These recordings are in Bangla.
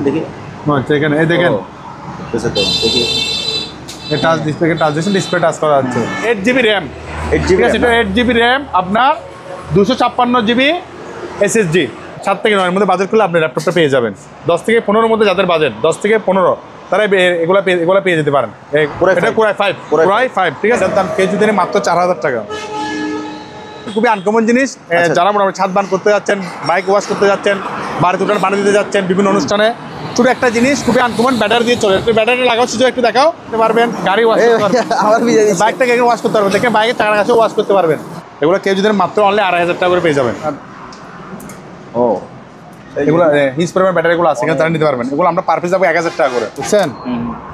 দেখি আচ্ছা এখানে এই দেখেন এই টাচ ডিসপ্লে টাচ দিয়েছেন, ডিসপ্লে টাচ করা আছে। 8GB র্যাম, 8GB এটা 8GB র্যাম আপনার 256GB SSD। 7 থেকে 9 এর মধ্যে বাজেট করলে আপনি ল্যাপটপটা পেয়ে যাবেন। 10 থেকে 15 মধ্যে যাদের বাজেট 10 থেকে 15 তারা এগুলা পেয়ে যেতে পারেন। এটা কোরাই 5 ঠিক আছে, দাম কেজি দিনে মাত্র 4000 টাকা। খুবই আনকমন জিনিস। যারা মোটামুটি ছাদ বান করতে যাচ্ছেন, বাইক ওয়াশ করতে যাচ্ছেন, বাড়িতে উঠান পানি দিতে যাচ্ছেন, বিভিন্ন অনুষ্ঠানে ছোট একটা জিনিস খুবই আনকমন, ব্যাটারি দিয়ে চলে। একটু ব্যাটারি লাগাও সুযোগ একটু দেখাও পারবেন, গাড়ি ওয়াশ করতে পারবেন, বাইকটাকে ওয়াশ করতে পারবেন, দেখেন বাইকের চাকার কাছে ওয়াশ করতে পারবেন। এগুলো কেজি দিনে মাত্র অনলি 2500 টাকা করে পেয়ে যাবেন। ও এগুলো হিজ পরিমাণ ব্যাটারিগুলো আছে, এখানে তারা নিতে পারবেন। এগুলো আমরা পার পিস যাবো 1000 টাকা করে, বুঝছেন?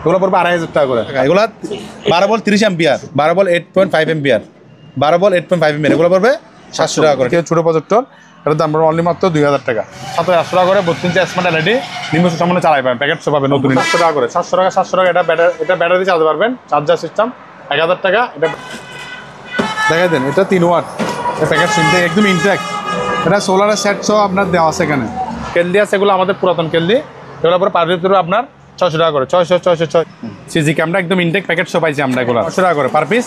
এগুলো পড়বে 2500 টাকা করে। এগুলো 12 volt 30 ampere, 12 volt 8.5 ampere, 12 volt 8.5 ampere, এগুলো পড়বে 700 টাকা করে। ছোটো প্রজেক্টর এটার দাম পড়বে অনলি মাত্র 2000 টাকা। 700 টাকা করে 32 ইঞ্চি স্মার্ট এলইডি নিম্ন সামনে চালাই পাবেন, প্যাকেট সব পাবেন নতুন। 700 টাকা করে, 700 টাকা এটা ব্যাটারি চালাতে পারবেন, চার্জার সিস্টেম 1000 টাকা। এটা দেখাই দেন, এটা 3 ওয়াট প্যাকেট শুনতে একদম ইনট্যাক্ট। এটা সোলারের সেট সহ আপনার দেওয়া আছে। এখানে কেলদি আছে, এগুলো আমাদের পুরাতন কেলদি। এগুলো পরে পার পিস আপনার 600 টাকা করে, 600 সিজি ক্যামেরা একদম ইনটেক প্যাকেট সব পাইছি আমরা। এগুলো 900 টাকা করে পার পিস,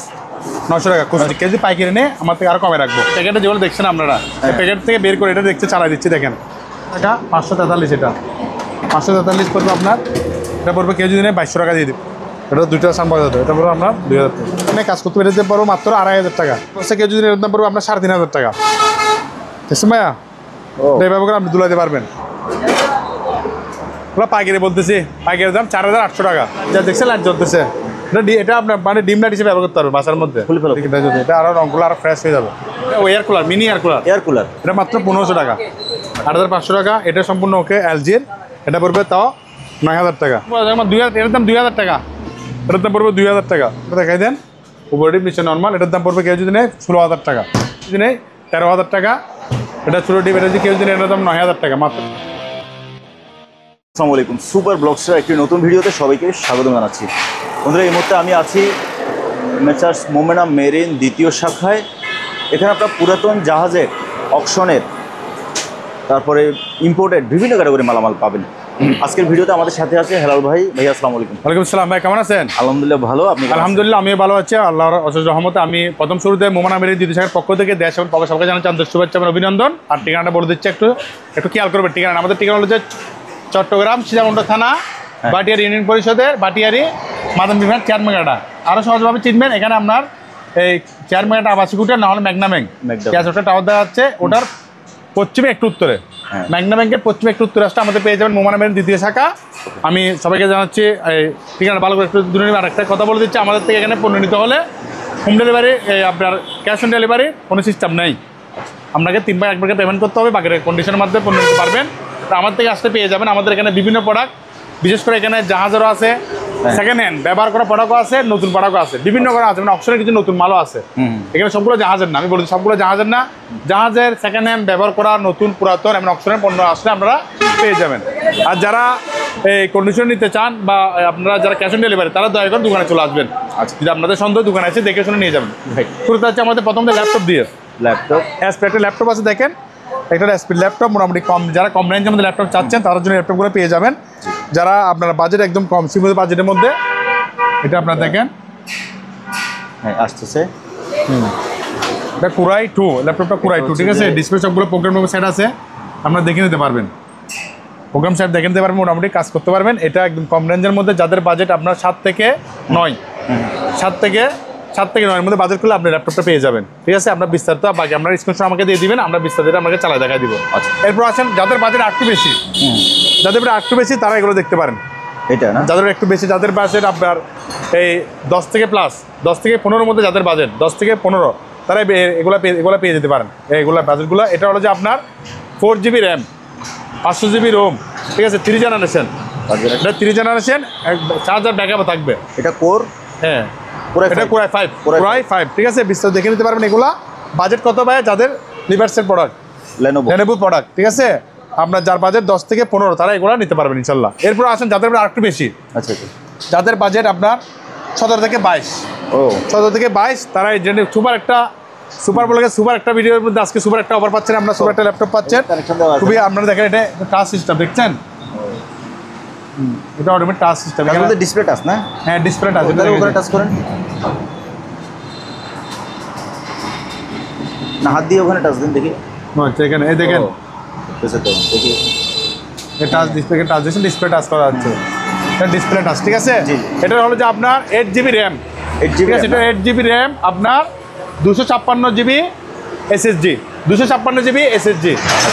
900 টাকা কেজি পাইকারি নিয়ে আমার থেকে আরও কমে রাখবো। প্যাকেটে যেগুলো দেখছেন আপনারা, প্যাকেট থেকে বের করে এটা দেখতে চালাই দিচ্ছি। দেখেন টাকা 543, এটা 543 পড়বে আপনার। এটা পড়বে কেজি দিনে 2200 টাকা দিয়ে দিবে। এটা 2টা সান পাওয়া যেত, এটা পড়বে আপনার 2000 টাকা। এখানে কাজ করতে পেরে যেতে পারবো মাত্র 2500 টাকা। কেজি দিনে এর দাম পড়বে আপনার 3500 টাকা। দেখছেন ভাইয়া, এইভাবে করে আপনি দুলাইতে পারবেন। ওরা পাইকারি বলতেছি, পাইকারি দাম 4800 টাকা। যা দেখছেন লাইট জ্বলতেছে, এটা আপনার মানে ডিম লাইট হিসেবে ব্যবহার করতে পারবেন বাসার মধ্যে। এটা আরও রঙগুলো আরও ফ্রেশ হয়ে যাবে। Air cooler, mini air cooler এটা মাত্র 1500 টাকা, 8500 টাকা। এটা সম্পূর্ণ ওকে এলজির, এটা পড়বে তাও 9000 টাকা। এটার দাম 2000 টাকা, এটার দাম পড়বে 2000 টাকা। এটা দেখাই দেন, উপরে নিচে নর্মাল। এটার দাম পড়বে কেউ যদি নেই 16000 টাকা, যদি নেই 13000 টাকা। এটা ছোটো ডিপ, এটা যদি কেউ যদি এটার দাম 9000 টাকা মাত্র। আসসালামু আলাইকুম, সুপার ব্লগসের একটি নতুন ভিডিওতে সবাইকে স্বাগত জানাচ্ছি। বন্ধুরা, এই মুহূর্তে আমি আছি মেসার্স মোমেনা মেরিন দ্বিতীয় শাখায়। এখানে আপনার পুরাতন জাহাজের, অকশনের, তারপরে ইম্পোর্টেড বিভিন্ন ক্যাটাগরি মালামাল পাবেন। আজকের ভিডিওতে আমাদের সাথে আছে হেলাল ভাই। ভাই আসসালামু আলাইকুম। ওয়ালাইকুম আসসালাম ভাই, কেমন আছেন? আলহামদুলিল্লাহ ভালো, আপনি? আলহামদুলিল্লাহ আমিও ভালো আছি, আল্লাহর অশেষ রহমতে। আমি প্রথম শুরুতে মোমেনা মেরিন দ্বিতীয় শাখার পক্ষ থেকে দেশ এবং সবাইকে জানাচ্ছি আন্তরিক শুভেচ্ছা এবং অভিনন্দন। আর ঠিকানাটা বলে দিচ্ছি, একটু খেয়াল করবেন। ঠিকানা আমাদের ঠিকানা হলো যে চট্টগ্রাম সীতাকুণ্ড থানা, বাটিয়ারি ইউনিয়ন পরিষদের বাটিয়ারি মাদান বিভাগ চেয়ারম্যানঘাটা। আরও সহজভাবে চিনবেন, এখানে আপনার এই চেয়ারম্যানঘাটা আবাসিক উঠে না হলে ম্যাগনা ব্যাংক ক্যাশ ওটা টাওয়ার দেওয়া যাচ্ছে, ওটার পশ্চিমে একটু উত্তরে, ম্যাগনা ব্যাংকের পশ্চিমে একটু উত্তরে আসতে আমাদের পেয়ে যাবেন মোমেনা মেরিন দ্বিতীয় শাখা। আমি সবাইকে জানাচ্ছি এই ঠিকানা ভালো করে একটু দূরে নিয়ে আরেকটা কথা বলে দিচ্ছি, আমাদের থেকে এখানে পণ্য নিতে হলে হোম ডেলিভারি, আপনার ক্যাশ অন ডেলিভারি কোনো সিস্টেম নেই। আপনাকে 3 বার একবারকে পেমেন্ট করতে হবে, বাকি কন্ডিশনের মাধ্যমে পণ্য নিতে পারবেন। তো আমার থেকে আসতে পেয়ে যাবেন। আমাদের এখানে বিভিন্ন প্রোডাক্ট, বিশেষ করে এখানে জাহাজেরও আছে, সেকেন্ড হ্যান্ড ব্যবহার করা প্রোডাক্টও আছে, নতুন প্রোডাক্টও আছে, বিভিন্ন করা আছে, মানে অপশনের কিছু নতুন মালও আছে। এখানে সবগুলো জাহাজের না, আমি বলছি সবগুলো জাহাজের না, জাহাজের সেকেন্ড হ্যান্ড ব্যবহার করা নতুন পুরাতন এমন অপশনের পণ্য আসলে আপনারা পেয়ে যাবেন। আর যারা এই কন্ডিশন নিতে চান বা আপনারা যারা ক্যাশ অন ডেলিভারি, তারা দয়া করে দোকানে চলে আসবেন। আচ্ছা, যদি আপনাদের সন্দেহ দোকানে আছে দেখে শুনে নিয়ে যাবেন। শুরুতে হচ্ছে আমাদের প্রথম ল্যাপটপ দিয়ে। একটা ল্যাপটপ আছে, দেখেন একটা স্পিড ল্যাপটপ, মোটামুটি কম, যারা কম রেঞ্জের মধ্যে ল্যাপটপ চাচ্ছেন তাদের জন্য ল্যাপটপগুলো পেয়ে যাবেন। যারা আপনারা বাজেট একদম কম, সীমিত বাজেটের মধ্যে, এটা আপনারা দেখেন আসতেছে। এটা কোরাই 2 ল্যাপটপটা, কোরাই 2, ঠিক আছে। ডিসপ্লে সবগুলো প্রোগ্রাম সেট আছে, আপনারা দেখে নিতে পারবেন, প্রোগ্রাম সেট দেখে নিতে পারবেন, মোটামুটি কাজ করতে পারবেন। এটা একদম কম রেঞ্জের মধ্যে, যাদের বাজেট আপনার 7 থেকে 9, 7 থেকে 9 এর মধ্যে বাজেট করলে আপনি ল্যাপটপটা পেয়ে যাবেন, ঠিক আছে। আপনার বিস্তারিত বাকি আপনার স্ক্রিনশট আমাকে দিয়ে দিবেন, আমরা বিস্তারিত আপনাকে চালাই দেখাই দিব। আচ্ছা, এরপর আসেন যাদের বাজেট একটু বেশি, তারা এগুলো দেখতে পারেন। এটা না, যাদের একটু বেশি, যাদের বাজেট আপনার এই 10 থেকে প্লাস, 10 থেকে 15 মধ্যে যাদের বাজেট 10 থেকে 15, তারা এগুলো পেয়ে যেতে পারেন। এইগুলো বাজেটগুলো, এটা হলো যে আপনার 4GB র্যাম, 500GB রোম, ঠিক আছে, 3 জেনারেশন। এটা 3 জেনারেশন, চার্জার ব্যাকআপও থাকবে। এটা কোর, হ্যাঁ এটা কোরাই 5, ঠিক আছে। বিস্তারিত দেখে নিতে পারবেন। এগুলা বাজেট কত ভাই? যাদের লিভার্সের প্রোডাক্ট, লেনোভো প্রোডাক্ট, ঠিক আছে। আপনার যার বাজেট 10 থেকে 15, তারা এগুলো নিতে পারবেন ইনশাল্লাহ। এরপর আসেন যাদের আরেকটু বেশি, আচ্ছা, যাদের বাজেট আপনার 17 থেকে 22, 17 থেকে 22, তারা এই সুপার একটা ভিডিওর মধ্যে আজকে সুপার একটা অফার পাচ্ছেন, আপনার সুপার একটা ল্যাপটপ পাচ্ছেন। খুবই আপনারা দেখেন, এটা টাচ সিস্টেম দেখছেন, এটা অটোমেটিক টাচ সিস্টেম, এখানে ডিসপ্লে টাচ না? হ্যাঁ ডিসপ্লে টাচ, তাহলে ওখানে টাচ করেন না, হাত দিয়ে ওখানে টাচ দিন দেখি। আচ্ছা এখানে এই দেখেন বুঝতে তো দেখি এই টাচ ডিসপ্লে টাচ দিয়েছেন, ডিসপ্লে টাচ করা যাচ্ছে, এটা ডিসপ্লে টাচ, ঠিক আছে। জি। এটা হলো যে আপনার 8GB র্যাম, 8GB ঠিক আছে, এটা 8GB র্যাম আপনার 256GB SSG, 256GB SSG,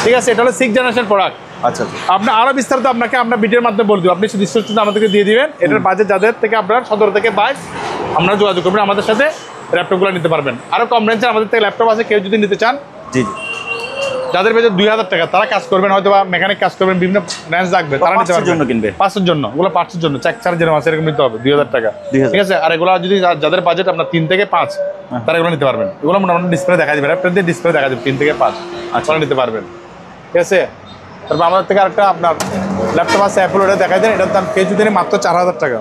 ঠিক আছে। এটা হলো 6th জেনারেশন প্রোডাক্ট। আচ্ছা আচ্ছা আপনার আরও বিস্তারিত আপনাকে আমরা ভিডিওর মাধ্যমে বলে দিব, আপনি শুধু ডিসক্রিপশনে আমাদেরকে দিয়ে দিবেন। এটার বাজেট যাদের থেকে আপনার 17 থেকে 22 আপনারা যোগাযোগ করবেন, আমাদের সাথে ল্যাপটপগুলো নিতে পারবেন। আরও কম রেঞ্জের আমাদের থেকে ল্যাপটপ আছে, কেউ যদি নিতে চান, জি জি। যাদের বাজেট 2000 টাকা, তারা কাজ করবেন, হয়তো বা মেকানিক কাজ করবেন, বিভিন্ন রেঞ্জ লাগবে, তারা নিতে পারবেন। জন্য কিনবে, পাঁচের জন্য, ওগুলো পাঁচের জন্য, চেক চার্জ যেরকম আছে এরকম নিতে হবে 2000 টাকা, 2000 ঠিক আছে। আর এগুলো যদি যাদের বাজেট আপনার 3 থেকে 5, তারা এগুলো নিতে পারবেন। এগুলো মোটামুটি ডিসপ্লে দেখা যাবে, ল্যাপটপ দিয়ে ডিসপ্লে দেখা যাবে 3 থেকে 5, তারা নিতে পারবেন, ঠিক আছে। তারপর আমাদের থেকে আরেকটা আপনার ল্যাপটপ আছে অ্যাপল, ওটা দেখাই দেন। এটার দাম কেজি দিনে মাত্র 4000 টাকা,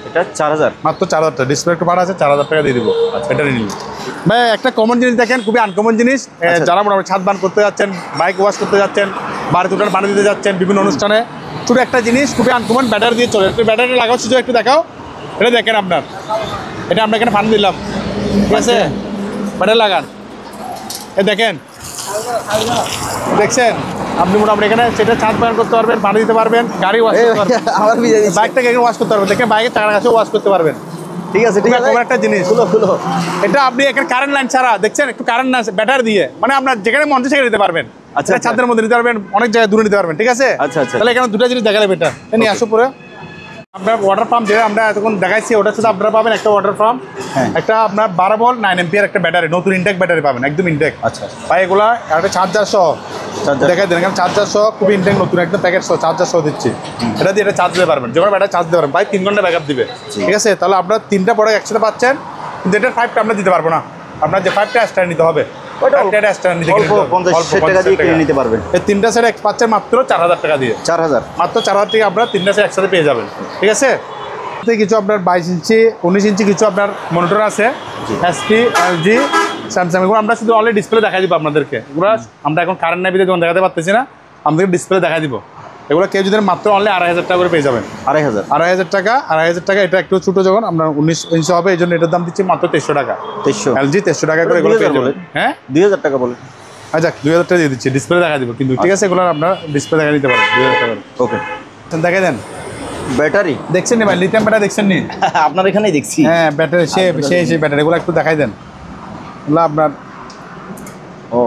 এটা 4000, মাত্র 4000 টাকা, ডিসপ্লে একটু ভাড়া আছে, 4000 টাকা দিয়ে দিব। এটা নিয়ে নিন ভাই। একটা কমন জিনিস দেখেন, খুবই আনকমন জিনিস, যারা মোটামুটি ছাদ বান করতে যাচ্ছেন, বাইক ওয়াশ করতে যাচ্ছেন, বাড়ি দোকান বানিয়ে দিতে যাচ্ছেন, বিভিন্ন অনুষ্ঠানে, ছোটো একটা জিনিস খুবই আনকমন, ব্যাটারি দিয়ে চলে। একটু ব্যাটারি লাগাও, সুযোগ একটু দেখাও। এটা দেখেন আপনার, এটা আমরা এখানে ফান দিলাম, ঠিক আছে, ব্যাটারি লাগান, এ দেখেন, দেখছেন আপনি মোটামুটি এখানে সেটা ছাদ বাগান করতে পারবেন, পানি দিতে পারবেন, গাড়ি ওয়াশ করতে পারবেন, আমার ভিজে দিচ্ছে। বাইকটাকে এখানে ওয়াশ করতে পারবেন, দেখেন বাইকের চাকার কাছে ওয়াশ করতে পারবেন, ঠিক আছে ঠিক আছে। খুব একটা জিনিস খুলো এটা আপনি এখানে কারেন্ট লাইন ছাড়া, দেখছেন একটু কারেন্ট না ব্যাটারি দিয়ে, মানে আপনার যেখানে মন চায় সেখানে দিতে পারবেন। আচ্ছা, এটা ছাদের মধ্যে নিতে পারবেন, অনেক জায়গায় দূরে নিতে পারবেন, ঠিক আছে। আচ্ছা, আচ্ছা। তাহলে এখানে দুটো জিনিস দেখালে এটা নিয়ে আসো পরে। আপনার ওয়াটার পাম্প যেটা আমরা এতক্ষণ দেখাইছি, ওটার সাথে আপনারা পাবেন একটা ওয়াটার পাম্প, হ্যাঁ। একটা আপনার 12 ভোল্ট 9 এম্পিয়ার একটা ব্যাটারি, নতুন ইনটেক ব্যাটারি পাবেন, একদম ইনটেক। আচ্ছা ভাই এগুলা একটা চার্জার সহ দেখাই দেন, এখানে চার্জার সহ খুব ইনটেক নতুন একদম প্যাকেট সহ চার্জার সহ দিচ্ছি। এটা দিয়ে এটা চার্জ দিতে পারবেন, যখন ব্যাটারি চার্জ দিতে পারবেন, ভাই 3 ঘন্টা ব্যাকআপ দিবে, ঠিক আছে। তাহলে আপনার 3টা প্রোডাক্ট একসাথে পাচ্ছেন, কিন্তু এটার 5টা আমরা দিতে পারবো না, আপনার যে 5টা এক্সট্রা নিতে হবে, ওইটা এক্সট্রা নিতে অল্প 50 টাকা দিয়ে কিনে নিতে পারবেন। এই 3টা সেট পাচ্ছেন মাত্র 4000 টাকা দিয়ে, 4000, মাত্র 4000 টাকা আপনার 3টা সেট একসাথে পেয়ে যাবেন, ঠিক আছে। কিছু আপনার 22 ইঞ্চি 19 ইঞ্চি কিছু আপনার মনিটর আছে, এসপি LG স্যামসাং, এগুলো আমরা শুধু অলরেডি ডিসপ্লে দেখাই দিব আপনাদেরকে। এগুলো আমরা এখন কারেন্ট নাই বিধে যখন দেখাতে পারতেছি না, আমাদেরকে ডিসপ্লে দেখাই দিব। এগুলো কেউ যদি মাত্র অনলি 2500 টাকা করে পেয়ে যাবেন, 2500 টাকা। এটা একটু ছোটো, যখন আপনার 19 ইঞ্চি হবে, এই জন্য এটার দাম দিচ্ছি মাত্র 2300 টাকা, 2300 LG 2300 টাকা করে এগুলো পেয়ে যাবেন। হ্যাঁ 2000 টাকা বলে, আচ্ছা 2000 টাকা দিয়ে দিচ্ছি, ডিসপ্লে দেখা দিব কিন্তু, ঠিক আছে। এগুলো আপনার ডিসপ্লে দেখা দিতে পারেন 2000 টাকা। ওকে, দেখাই দেন ব্যাটারি দেখছেন নি ভাই, লিথিয়াম ব্যাটারি দেখছেন নি? আপনার এখানেই দেখছি, হ্যাঁ ব্যাটারি সেই ব্যাটারি, এগুলো একটু দেখাই দেন। এগুলো আপনার ও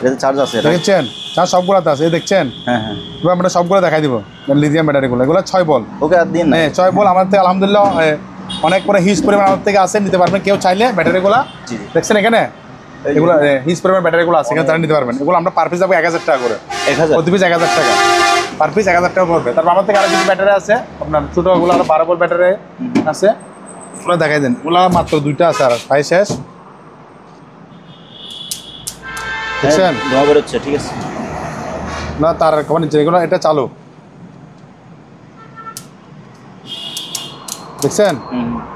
এটাতে চার্জ আছে, এটা দেখছেন চার্জ সবগুলোতে আছে, এই দেখছেন। হ্যাঁ হ্যাঁ, এগুলো আমরা সবগুলো দেখাই দিব, লিথিয়াম ব্যাটারিগুলো, এগুলো 6 বল। ওকে আর দিন না, হ্যাঁ 6 বল আমাদের থেকে আলহামদুলিল্লাহ অনেক করে হিউজ পরিমাণ আমাদের থেকে আছে, নিতে পারবেন কেউ চাইলে ব্যাটারিগুলো। জি। দেখছেন এখানে এগুলো হিউজ পরিমাণ ব্যাটারিগুলো আছে, এখানে তারা নিতে পারবেন। এগুলো আমরা পার পিস যাবো 1000 টাকা করে, 1000 প্রতি পিস 1000 টাকা, পার পিস 1000 টাকা পড়বে। তারপর আমার থেকে আরো কিছু ব্যাটারি আছে, আপনার ছোটোগুলো আরো 12 বল ব্যাটারি আছে, ওগুলো দেখাই দেন। ওগুলো মাত্র 2টা আছে, আর ভাই শেষ দেখছেন ধোঁয়া বেরোচ্ছে, ঠিক আছে না, তার কমান নিচ্ছে এগুলো, এটা চালু দেখছেন।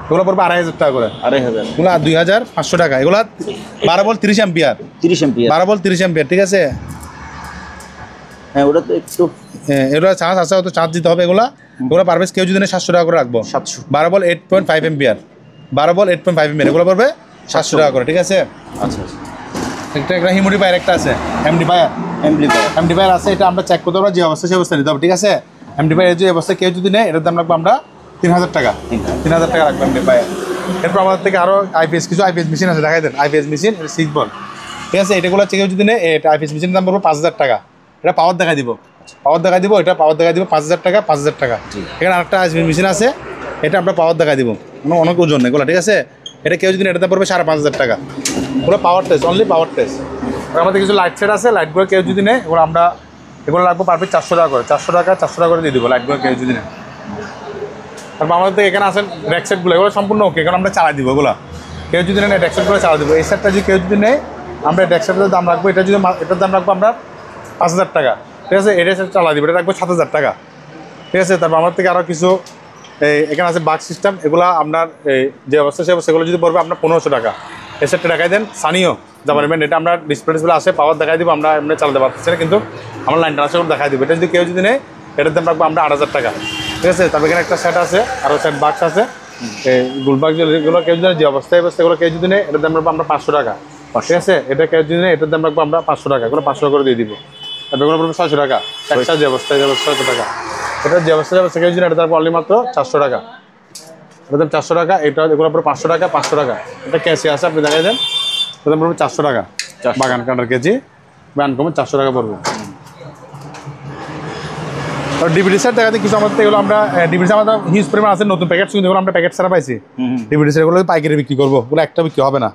এগুলো পড়বে 2500 টাকা করে, 2500, এগুলো 2500 টাকা। এগুলো 12 বল 30 এম্পিয়ার, 30 এম্পিয়ার, 12 বল 30 এম্পিয়ার, ঠিক আছে। হ্যাঁ ওটা তো একটু এগুলো চার্জ আছে, হয়তো চার্জ দিতে হবে। এগুলো পারবে কেউ যদি 700 টাকা করে রাখবো, 700, 12 বল 8.5 এম্পিয়ার, 12 বল 8.5 এম্পিয়ার, এগুলো পড়বে 700 টাকা করে, ঠিক আছে। আচ্ছা আচ্ছা, একটা হিউমিডিফায়ার একটা আছে, এমডিফায়ার আছে, এটা আমরা চেক করতে পারবো, যে অবস্থা সেই অবস্থা নিতে হবে, ঠিক আছে। এমডিফায়ার যে অবস্থা কেউ যদি নেয়, এটার দাম রাখবো আমরা 3000 টাকা, 3000 টাকা রাখবো এমডিফায়ার। এরপর আমাদের থেকে আরও কিছু আইপিএস মেশিন আছে, দেখাই দেন। আইপিএস মেশিন 6 বল, ঠিক আছে। এটাগুলো কেউ যদি নেয়, এটা আইপিএস মেশিনের দাম পড়বো 5000 টাকা। এটা পাওয়ার দেখা দিব, এটা পাওয়ার দেখা দিব 5000 টাকা, 5000 টাকা। এখানে আরেকটা আইপিএস মেশিন আছে, এটা আমরা পাওয়ার দেখা দিব, অনেক ওজন এগুলো, ঠিক আছে। এটা কেউ যদি এটাতে পড়বে 5500 টাকা, ওগুলো পাওয়ার টেস্ট, অনলি পাওয়ার টেস্ট। আমাদের কিছু লাইট সেট আছে, লাইটগুলো কেউ যদি নেয়, এগুলো আমরা এগুলো রাখবো পার পিস 400 টাকা করে, 400 টাকা করে দিয়ে দিব লাইটগুলো কেউ যদি নেয়। তারপর আমাদের থেকে এখানে আসেন ডেক সেটগুলো, এগুলো সম্পূর্ণ ওকে, কারণ আমরা চালাই দিব এগুলো। কেউ যদি নেয় ডেক সেটগুলো চালাই দেবো। এই সেটটা যদি কেউ যদি নেয়, আমরা ডেক সেটের দাম রাখবো, এটার দাম রাখবো আমরা 5000 টাকা, ঠিক আছে। এটা সেট চালাই দিব, এটা রাখবো 7000 টাকা, ঠিক আছে। তারপর আমার থেকে আরও কিছু এখানে আছে বাক সিস্টেম, এগুলো আপনার যে অবস্থা সে সেগুলো যদি পড়বে আপনার 1500 টাকা। এই সেটটা দেখাই দেন, সানিও যাবেন, এটা আমরা ডিসপ্লে আসে, পাওয়ার দেখাই দিব, আমরা এমনি চালাতে পারতেছি না, কিন্তু আমার লাইনটা আসে দেখাই দিব। এটা যদি কেউ যদি নেয়, এটার দাম রাখবো আমরা 8,000 টাকা, ঠিক আছে। তারপর এখানে একটা সেট আছে, আরও সেট বাক্স আছে, এই গোলবাক্স যেগুলো কেউ যদি যে অবস্থায় এগুলো কেউ যদি নেই, এটার দাম রাখবো আমরা 500 টাকা, ঠিক আছে। এটা কেউ যদি নেই, এটার দাম রাখবো আমরা 500 টাকা, এগুলো 500 করে দিয়ে দিব। তারপর এগুলো পড়বে 600 টাকা, একটা যে অবস্থায় 600 টাকা। এটা যে অবস্থায় কেউ যদি এটার দাম অনলি মাত্র 400 টাকা, এটার দাম 400 টাকা। এটা এগুলো পড়বে 500 টাকা, 500 টাকা। এটা কেসি আছে, আপনি দেখাই দেন, এটার দাম পড়বে 400 টাকা, বাগান কাটার কেজি বা আনকমন 400 টাকা পড়বে। ডিভিডি সেট দেখাতে কিছু আমাদের এগুলো আমরা ডিভিডি আমাদের হিউজ পরিমাণ আছে, নতুন প্যাকেট কিন্তু এগুলো আমরা প্যাকেট ছাড়া পাইছি। ডিভিডি সেট এগুলো পাইকারি বিক্রি করবো, ওগুলো একটা বিক্রি হবে না,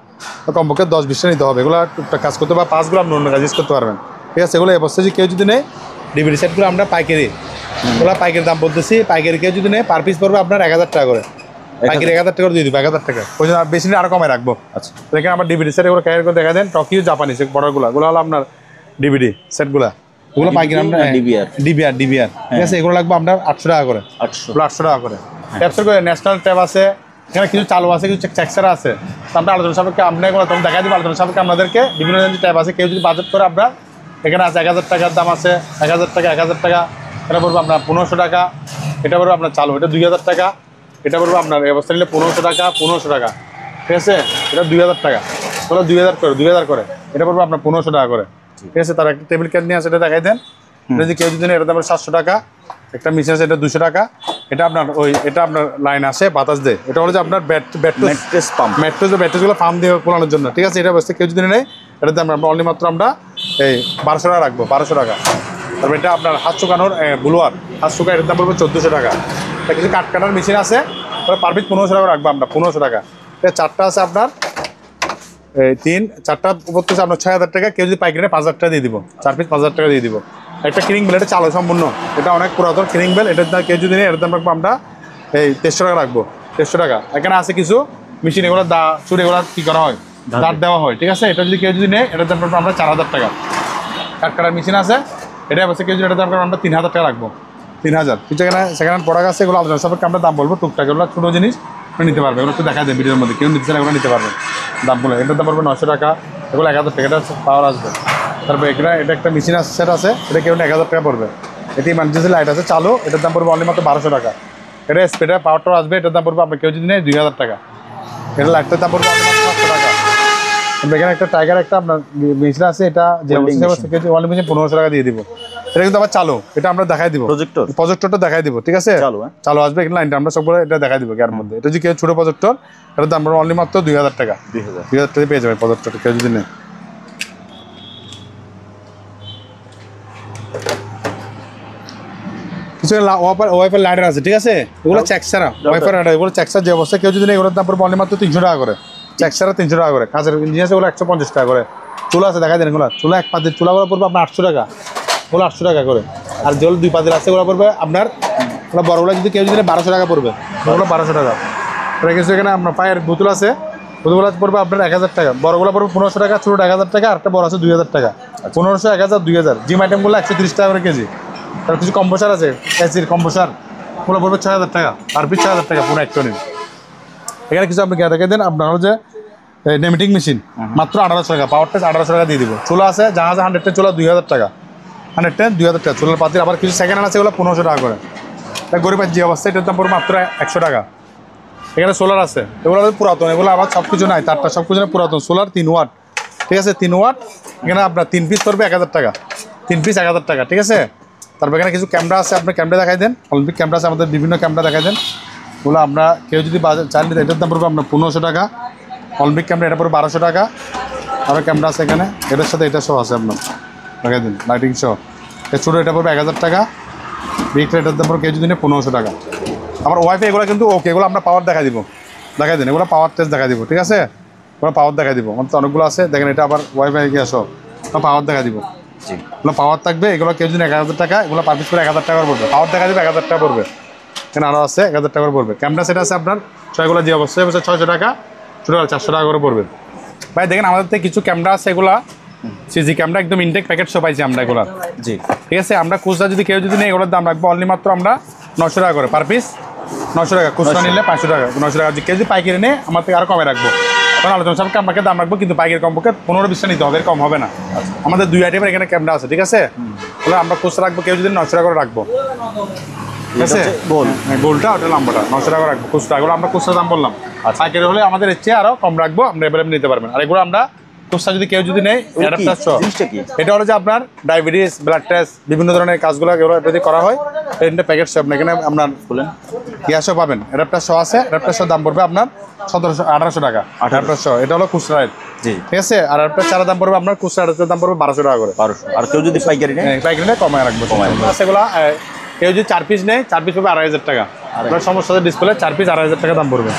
কমপক্ষে 10-20টা নিতে হবে। এগুলো টুকটাক কাজ করতে বা 5গুলো আপনি অন্য কাজ ইউজ করতে পারবেন, ঠিক আছে। এগুলো অবশ্যই যে কেউ যদি নেই, ডিভিডি সেটগুলো আমরা পাইকারি, ওগুলো পাইকারি দাম বলতেছি। পাইকারি কেউ যদি নেই, পার পিস পড়বে আপনার 1000 টাকা করে, পাইকারি 1000 টাকা করে দিয়ে দিব, 1000 টাকা। ওই জন্য বেশি আরও কমে রাখবো। আচ্ছা, দেখেন আমার ডিভিডি সেট এগুলো ক্যারি করে দেখা দেন, টকিও জাপানিজ বর্ডারগুলো, ওগুলো হলো আপনার ডিভিডি সেটগুলো, ওগুলো পাইকারি আমরা ডিবিআর, ঠিক আছে। এগুলো লাগবে আপনার 800 টাকা করে, 800 টাকা করে। ট্যাপসের করে ন্যাশনাল ট্যাপ আছে, এখানে কিছু চালু আছে, কিছু চেকসারা আছে। তো আমরা আলোচনা সাপেক্ষে আপনার এগুলো তখন দেখা দিব, আলোচনা সাপেক্ষে আপনাদেরকে বিভিন্ন ধরনের ট্যাপ আছে। কেউ যদি বাজেট করে আপনার এখানে আছে 1000 টাকার দাম আছে, 1000 টাকা, 1000 টাকা। এটা পড়বে আপনার 1500 টাকা, এটা পড়বে আপনার চালু, এটা 2000 টাকা। এটা পড়বে আপনার এই অবস্থা নিলে 1500 টাকা, 1500 টাকা, ঠিক আছে। এটা 2000 টাকা, ওগুলো 2000 করে। এটা পড়বে আপনার 1500 টাকা করে, ঠিক আছে। তার একটা টেবিল ক্যান নিয়ে আছে, এটা দেখাই দেন। এটা যদি কেউ যদি নেই, এটা দাম 700 টাকা। একটা মেশিন আছে, এটা 200 টাকা। এটা আপনার এটা আপনার লাইন আসে বাতাস দেয়, এটা হলো যে আপনার ব্যাট্রেসগুলো ফার্ম দিয়ে পোলানোর জন্য, ঠিক আছে। এটা অবস্থা কেউ যদি নেই, এটার দাম আমরা অনলি মাত্র আমরা এই 1200 টাকা রাখবো, 1200 টাকা। তারপর এটা আপনার হাত শুকানোর ব্লুয়ার, হাত শুকা, এটার দাম পড়বে 1400 টাকা। এটা কিছু কাটার মেশিন আছে, ওটা পার পিস 1500 টাকা রাখবো আমরা, 1500 টাকা। এটা 4টা আছে আপনার, এই 4টা পড়তেছে আপনার 6000 টাকা। কেউ যদি পাইকারি 5000 টাকা দিয়ে দিব, 4 পিস 5000 টাকা দিয়ে দিব। একটা কিরিং বেল, এটা চালু সম্পূর্ণ, এটা অনেক পুরাতন কিরিং বেল। এটার দাম কেউ যদি নেই, এটার দাম রাখবো আমরা এই 1300 টাকা রাখবো, 1300 টাকা। এখানে আছে কিছু মেশিন, এগুলো চুরি এগুলো কী করা হয়, দাঁত দেওয়া হয়, ঠিক আছে। এটা যদি কেউ যদি নেই, এটার দাম রাখবো আমরা 4000 টাকা। কাটার মেশিন আছে, এটা অবশ্যই কেউ যদি এটার দাম আমরা 3000 টাকা রাখবো, 3000। কিছু এখানে সেকেন্ড হ্যান্ড প্রোডাক্ট আছে, এগুলো আলোচনা সাপেক্ষে আমরা দাম বলবো, টুকটাক এগুলো ছোটো জিনিস নিতে পারবে, এগুলো একটু দেখা যায় ভিডিওর মধ্যে, কেউ নিতে চাইলে এগুলো নিতে পারবে দাম বলে। এটার দাম পড়বে 900 টাকা, এগুলো 1000 টাকা, এটা পাওয়ার আসবে। তারপর এখানে এটা একটা মেশিন সেট আছে, এটা কেউ 1000 টাকা পড়বে। এটি ইমার্জেন্সি লাইট আছে চালু, এটার দাম পড়বে অনলি মাত্র 1200 টাকা। এটা স্পিডার পাওয়ারটাও আসবে, এটার দাম পড়বে আপনার কেউ যদি নেই 2000 টাকা। এটা লাইটটার দাম পড়বে অনলি মাত্র 500 টাকা। এখানে একটা টাইগার একটা আপনার মেশিন আছে, এটা যে অনলি মেশিন 1500 টাকা দিয়ে দিব। এটা কিন্তু আবার চালু, এটা আমরা দেখাই দিব, প্রজেক্টরটা দেখাই দিব, ঠিক আছে। চালু আসবে এখানে লাইনটা, আমরা সবগুলো এটা দেখাই দিব এর মধ্যে। এটা যদি কেউ ছোটো প্রজেক্টর, এটার দাম অনলি মাত্র 2000 টাকা, 2000 টাকা পেয়ে যাবে প্রজেক্টরটা কেউ যদি নেই। কিছু ওয়াইফাই লাইটার আছে, ঠিক আছে। এগুলো চেকসারা ওয়াইফাই লাইটার, এগুলো চেকসার যে অবস্থা কেউ যদি নেই, এগুলোর দাম পড়বে অনলি মাত্র 300 টাকা করে। চেকসারা 300 টাকা করে। কাঁচের ইঞ্জিন আছে, ওগুলো 150 টাকা করে। চুলা আছে, দেখা দেন এগুলো চুলা, এক পাতির চুলাগুলো পড়বে আপনার 800 টাকা, ওগুলো 800 টাকা করে। আর যেগুলো 2 পাতির আছে, ওগুলো পড়বে আপনার, ওগুলো বড়গুলো যদি কেউ যদি 1200 টাকা পড়বে, ওগুলো 1200 টাকা। এটা কিছু এখানে আপনার পায়ের বোতল আছে, বোতলগুলো পড়বে আপনার 1000 টাকা। বড়গুলো পড়বে 1500 টাকা, ছোটো 1000 টাকা, আর একটা বড় আছে 2000 টাকা। 1500, 1000, 2000। জিম আইটেমগুলো 130 টাকা করে কেজি। তার কিছু কম্পোসার আছে, এসির কম্পোসার, ওগুলো পড়বে 6000 টাকা, আর পিস 6000 টাকা পুরো একটা নিন। এখানে কিছু আপনি দেখে দেন, আপনার হচ্ছে নেমেটিং মেশিন মাত্র 1800 টাকা, পাওয়ার টেস্ট 1800 টাকা দিয়ে দিব। চুলা আছে, জাহাজে 100 চুলা 2000 টাকা, 100 2000 টাকা চুলার পাতির। আবার কিছু সেকেন্ড হ্যান্ড আছে, ওগুলো 1500 টাকা করে। গরিবের যে অবস্থা, এটার দাম পড়বে মাত্র 100 টাকা। এখানে সোলার আছে, এগুলো পুরাতন, এগুলো আবার সব কিছু নাই, তারটা সব কিছু পুরাতন। সোলার 3 ওয়াট, ঠিক আছে, 3 ওয়াট। এখানে আপনার 3 পিস পড়বে 1000 টাকা, 3 পিস 1000 টাকা, ঠিক আছে। তারপর এখানে কিছু ক্যামেরা আছে, আপনার ক্যামেরা দেখাই দেন, অলিম্পিক ক্যামেরা আছে আমাদের, বিভিন্ন ক্যামেরা দেখাই দেন। ওগুলো আমরা কেউ যদি চাইলে, এটার দাম পড়বে আপনার 1500 টাকা। অলিম্পিক ক্যামেরা এটা পড়বে 1200 টাকা। আরও ক্যামেরা আছে এখানে, এটার সাথে এটা সহ আছে আপনার, দেখাই দিন, লাইটিং সহ। এটা ছোটো, এটা পড়বে 1000 টাকা। বিগটা এটার দাম পড়বে কেউ যদি 1500 টাকা। আমার ওয়াইফাই এগুলো কিন্তু ওকে, এগুলো আমরা পাওয়ার দেখাই দিব, দেখাই দিন, এগুলো পাওয়ার টেস্ট দেখাই দিব, ঠিক আছে। ওগুলো পাওয়ার দেখাই দিব, আমার তো অনেকগুলো আছে, দেখেন এটা আবার ওয়াইফাই গিয়ে আসো, পাওয়ার দেখা দিব, এগুলো পাওয়ার থাকবে। এগুলো কেউ যদি 1000 টাকা, এগুলো পার পিস করে 1000 টাকা পড়বে, পাওয়ার দেখা দিবে 1000 টাকা পড়বে। এখানে আরও আছে 1000 টাকা করে পড়বে। ক্যামেরা সেট আছে আপনার, ছয়গুলো যে অবশ্যই 600 টাকা, ছোটো 400 টাকা করে পড়বে। ভাই দেখেন আমাদের থেকে কিছু ক্যামেরা আছে, এগুলা সিজি ক্যামেরা, একদম ইনটেক প্যাকেট সব পাইছি আমরা এগুলো, জি, ঠিক আছে। আমরা খুচরা যদি কেউ যদি নেই, এগুলোর দাম রাখবো অনলি মাত্র আমরা 900 টাকা করে পার পিস, 900 টাকা। খুচরা নিলে 500 টাকা, 900 টাকা। কেউ যদি পাইকারি নেই, আমার থেকে আরও কমে রাখবো, কারণ আলোচনা সাপেক্ষে আপনাকে দাম রাখবো, কিন্তু পাইকারি কমপক্ষে 15-20টা নিতে হবে, এর কম হবে না। আমাদের 2 আইটেমের এখানে ক্যামেরা আছে, ঠিক আছে? তাহলে আমরা খুচরা রাখবো, কেউ যদি 900 টাকা করে রাখবো, ঠিক আছে? গোলটা ওটা লম্বাটা 900 টাকা রাখবো খুচরা, এগুলো আমরা খুচরা দাম বললাম। পাইকারি হলে আমাদের এর চেয়ে আরও কম রাখবো, আমরা অ্যাভেলেবল নিতে পারবেন। আর এগুলো আমরা খুচরা যদি কেউ যদি নেই, এটা হলো যে আপনার ডায়াবেটিস, ব্লাড টেস্ট, বিভিন্ন ধরনের কাজগুলো এগুলো যদি করা হয়, এটা প্যাকেট সব এখানে আপনার বলেন গ্যাসও পাবেন। অ্যাডাপ্টার শো আছে, অ্যাডাপ্টার শো দাম পড়বে আপনার 1800 টাকা। 1800 এটা হলো খুচরা রেট, ঠিক আছে? আর অ্যাডাপ্টার চারা দাম পড়বে আপনার খুচরা অ্যাডাপ্টার দাম পড়বে 1200 টাকা করে। 1200। আর কেউ যদি পাইকারি নেয়, পাইকারি নেয় কমায় রাখবো, সেগুলো কেউ যদি 4 পিস নেয়, 4 পিস পড়বে 2500 টাকা। আপনার সমস্যা ডিসপ্লে 4 পিস 2500 টাকা দাম পড়বে।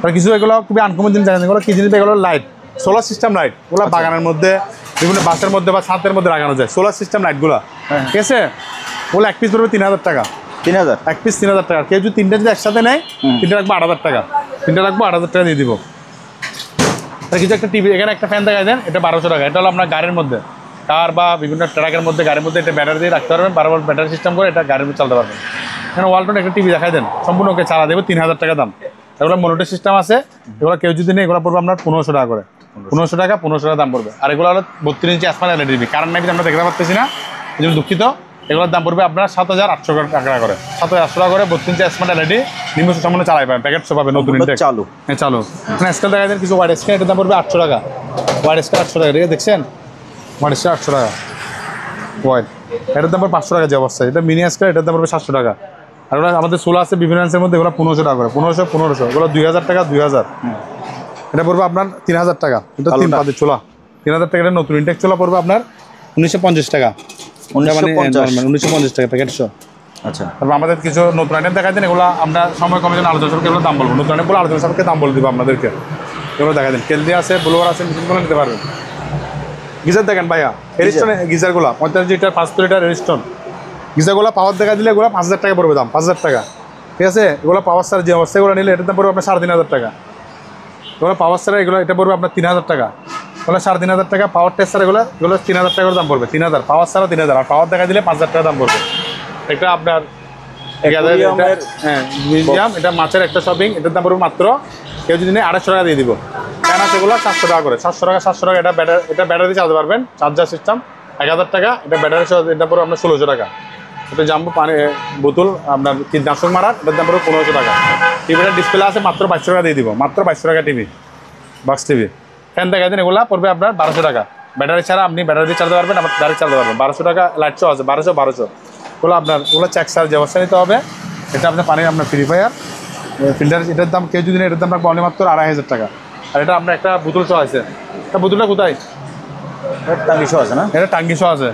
আর কিছু এগুলো খুবই আনকমন জিনিস জানেন, এগুলো কি জিনিস? এগুলো লাইট, সোলার সিস্টেম লাইট, ওগুলো বাগানের মধ্যে, বিভিন্ন বাসের মধ্যে বা ছাদের মধ্যে লাগানো যায়। সোলার সিস্টেম লাইটগুলো, ঠিক আছে? ওগুলো 1 পিস পড়বে 3000 টাকা। 3000 1 পিস 3000 টাকা। কেউ যদি 3টা যদি একসাথে নেয়, 3টা রাখবো 8000 টাকা। 3টা রাখবো 8000 টাকা দিয়ে দিব। কিছু একটা টিভি, এখানে একটা ফ্যান দেখাই দেন, এটা 1200 টাকা। এটা হলো আপনার গাড়ির মধ্যে, কার বা বিভিন্ন ট্রাকের মধ্যে, গাড়ির মধ্যে এটা ব্যাটারি দিয়ে রাখতে পারবেন, বারবার ব্যাটারি সিস্টেম করে এটা গাড়ির মধ্যে চালাতে পারবেন। এখানে ওয়ালটন একটা টিভি দেখাই দেন, সম্পূর্ণ ওকে চালা দেবো, 3000 টাকা দাম। এগুলো মনিটর সিস্টেম আছে, এগুলো কেউ যদি নেই, এগুলো পড়বে আপনার 1500 টাকা করে। 1500 টাকা দাম পড়বে। আর এগুলো হলো 32 ইঞ্চি স্মার্ট এলইডি টিভি, কারণ নাকি আমরা দেখতে পাচ্ছি না, এই জন্য দুঃখিত। এগুলোর দাম পড়বে আপনার 7800 টাকা করে। 7800 টাকা করে 32 ইঞ্চি স্মার্ট এলইডি নিম্ন সামনে চালাই পাবেন, প্যাকেট সব পাবেন নতুন ইনটেক চালু। হ্যাঁ চালু। এখানে স্কেল দেখা যায়, কিছু ওয়াইড স্কেল, এটার দাম পড়বে 800 টাকা। ওয়াইড স্কেল 800 টাকা, ঠিক আছে? দেখছেন ওয়াইড স্কেল 800 টাকা ওয়াইড। এটার দাম পড়বে 500 টাকা যে অবস্থায়। এটা মিনি স্কেল, এটার দাম পড়বে 700 টাকা। আর ওরা আমাদের সোলা আছে বিভিন্ন রেঞ্জের মধ্যে, এগুলো 1500 টাকা করে। 1500 এগুলো 2000 টাকা। 2000 এটা পড়বে আপনার 3000 টাকা। এটা 3 পাতের চোলা 3000 টাকা। এটা নতুন ইনটেক চোলা পড়বে আপনার 1950 টাকা। 1950 টাকা প্যাকেট শো। আচ্ছা, তারপর আমাদের কিছু নতুন আইটেম দেখাই দেন, এগুলো আমরা সময় কমে যেন আলোচনা সাপেক্ষে এগুলো দাম বলবো। নতুন আইটেমগুলো আলোচনা সাপেক্ষে দাম বলে দেবো আপনাদেরকে। এগুলো দেখাই দেন, কেলদি আছে, ব্লুয়ার আছে, মেশিনগুলো নিতে পারবেন। গিজার দেখেন ভাইয়া, এরিস্টন গিজারগুলো 45 লিটার 500 লিটার এরিস্টন গিজারগুলো পাওয়ার দেখা দিলে এগুলো 5000 টাকা পড়বে দাম। 5000 টাকা, ঠিক আছে? এগুলো পাওয়ার স্টার যে অবস্থা, এগুলো নিলে এটার দাম পড়বে আপনার 3500 টাকা। এগুলো পাওয়ার স্টার, এগুলো এটা পড়বে আপনার 3000 টাকা। এগুলো 3500 টাকা। পাওয়ার টেস্টার এগুলো 3000 টাকা করে দাম পড়বে। 3000 পাওয়ার ছাড়া 3000, আর পাওয়ার দেখা দিলে 5000 টাকা দাম পড়বে। এটা আপনার মিউজিয়াম, এটা মাছের একটা শপিং, এটার দাম পড়বে মাত্র কেউ যদি নেই 250 টাকা দিয়ে দিব। ফ্যান আছে এগুলো 700 টাকা করে। 700 টাকা। এটা ব্যাটারি চালাতে পারবেন, চার্জার সিস্টেম 1000 টাকা। এটা ব্যাটারি এটা পড়বে আপনার 1600 টাকা। এটা জাম্বো পানি বোতল আপনার কীটনাশক মারার, এটার দাম পড়বে 1500 টাকা। টিভিটার ডিসপ্লে আছে মাত্র 2200 টাকা দিয়ে দিব। মাত্র 2200 টাকা টিভি, বক্স টিভি। ফ্যান দেখা দিন, এগুলো পড়বে আপনার 1200 টাকা। ব্যাটারি ছাড়া আপনি ব্যাটারি দিয়ে চালাতে পারবেন, আপনার ডাইরেক্ট চালাতে পারবেন। 1200 টাকা। লাইট শো আছে 1200। ওগুলো আপনার ওগুলো চেক সার যে অবস্থা নিতে হবে। এটা আপনার পানির আপনার ফিল্টার ফিল্টার, এটার দাম কেউ যদি নেই, এটার দাম রাখবো অনেক মাত্র 2500 টাকা। আর এটা আপনার একটা বোতল শো আছে, এটা বোতলটা কোথায়? টাঙ্গি শো আছে না? এটা টাঙ্গি শো আছে।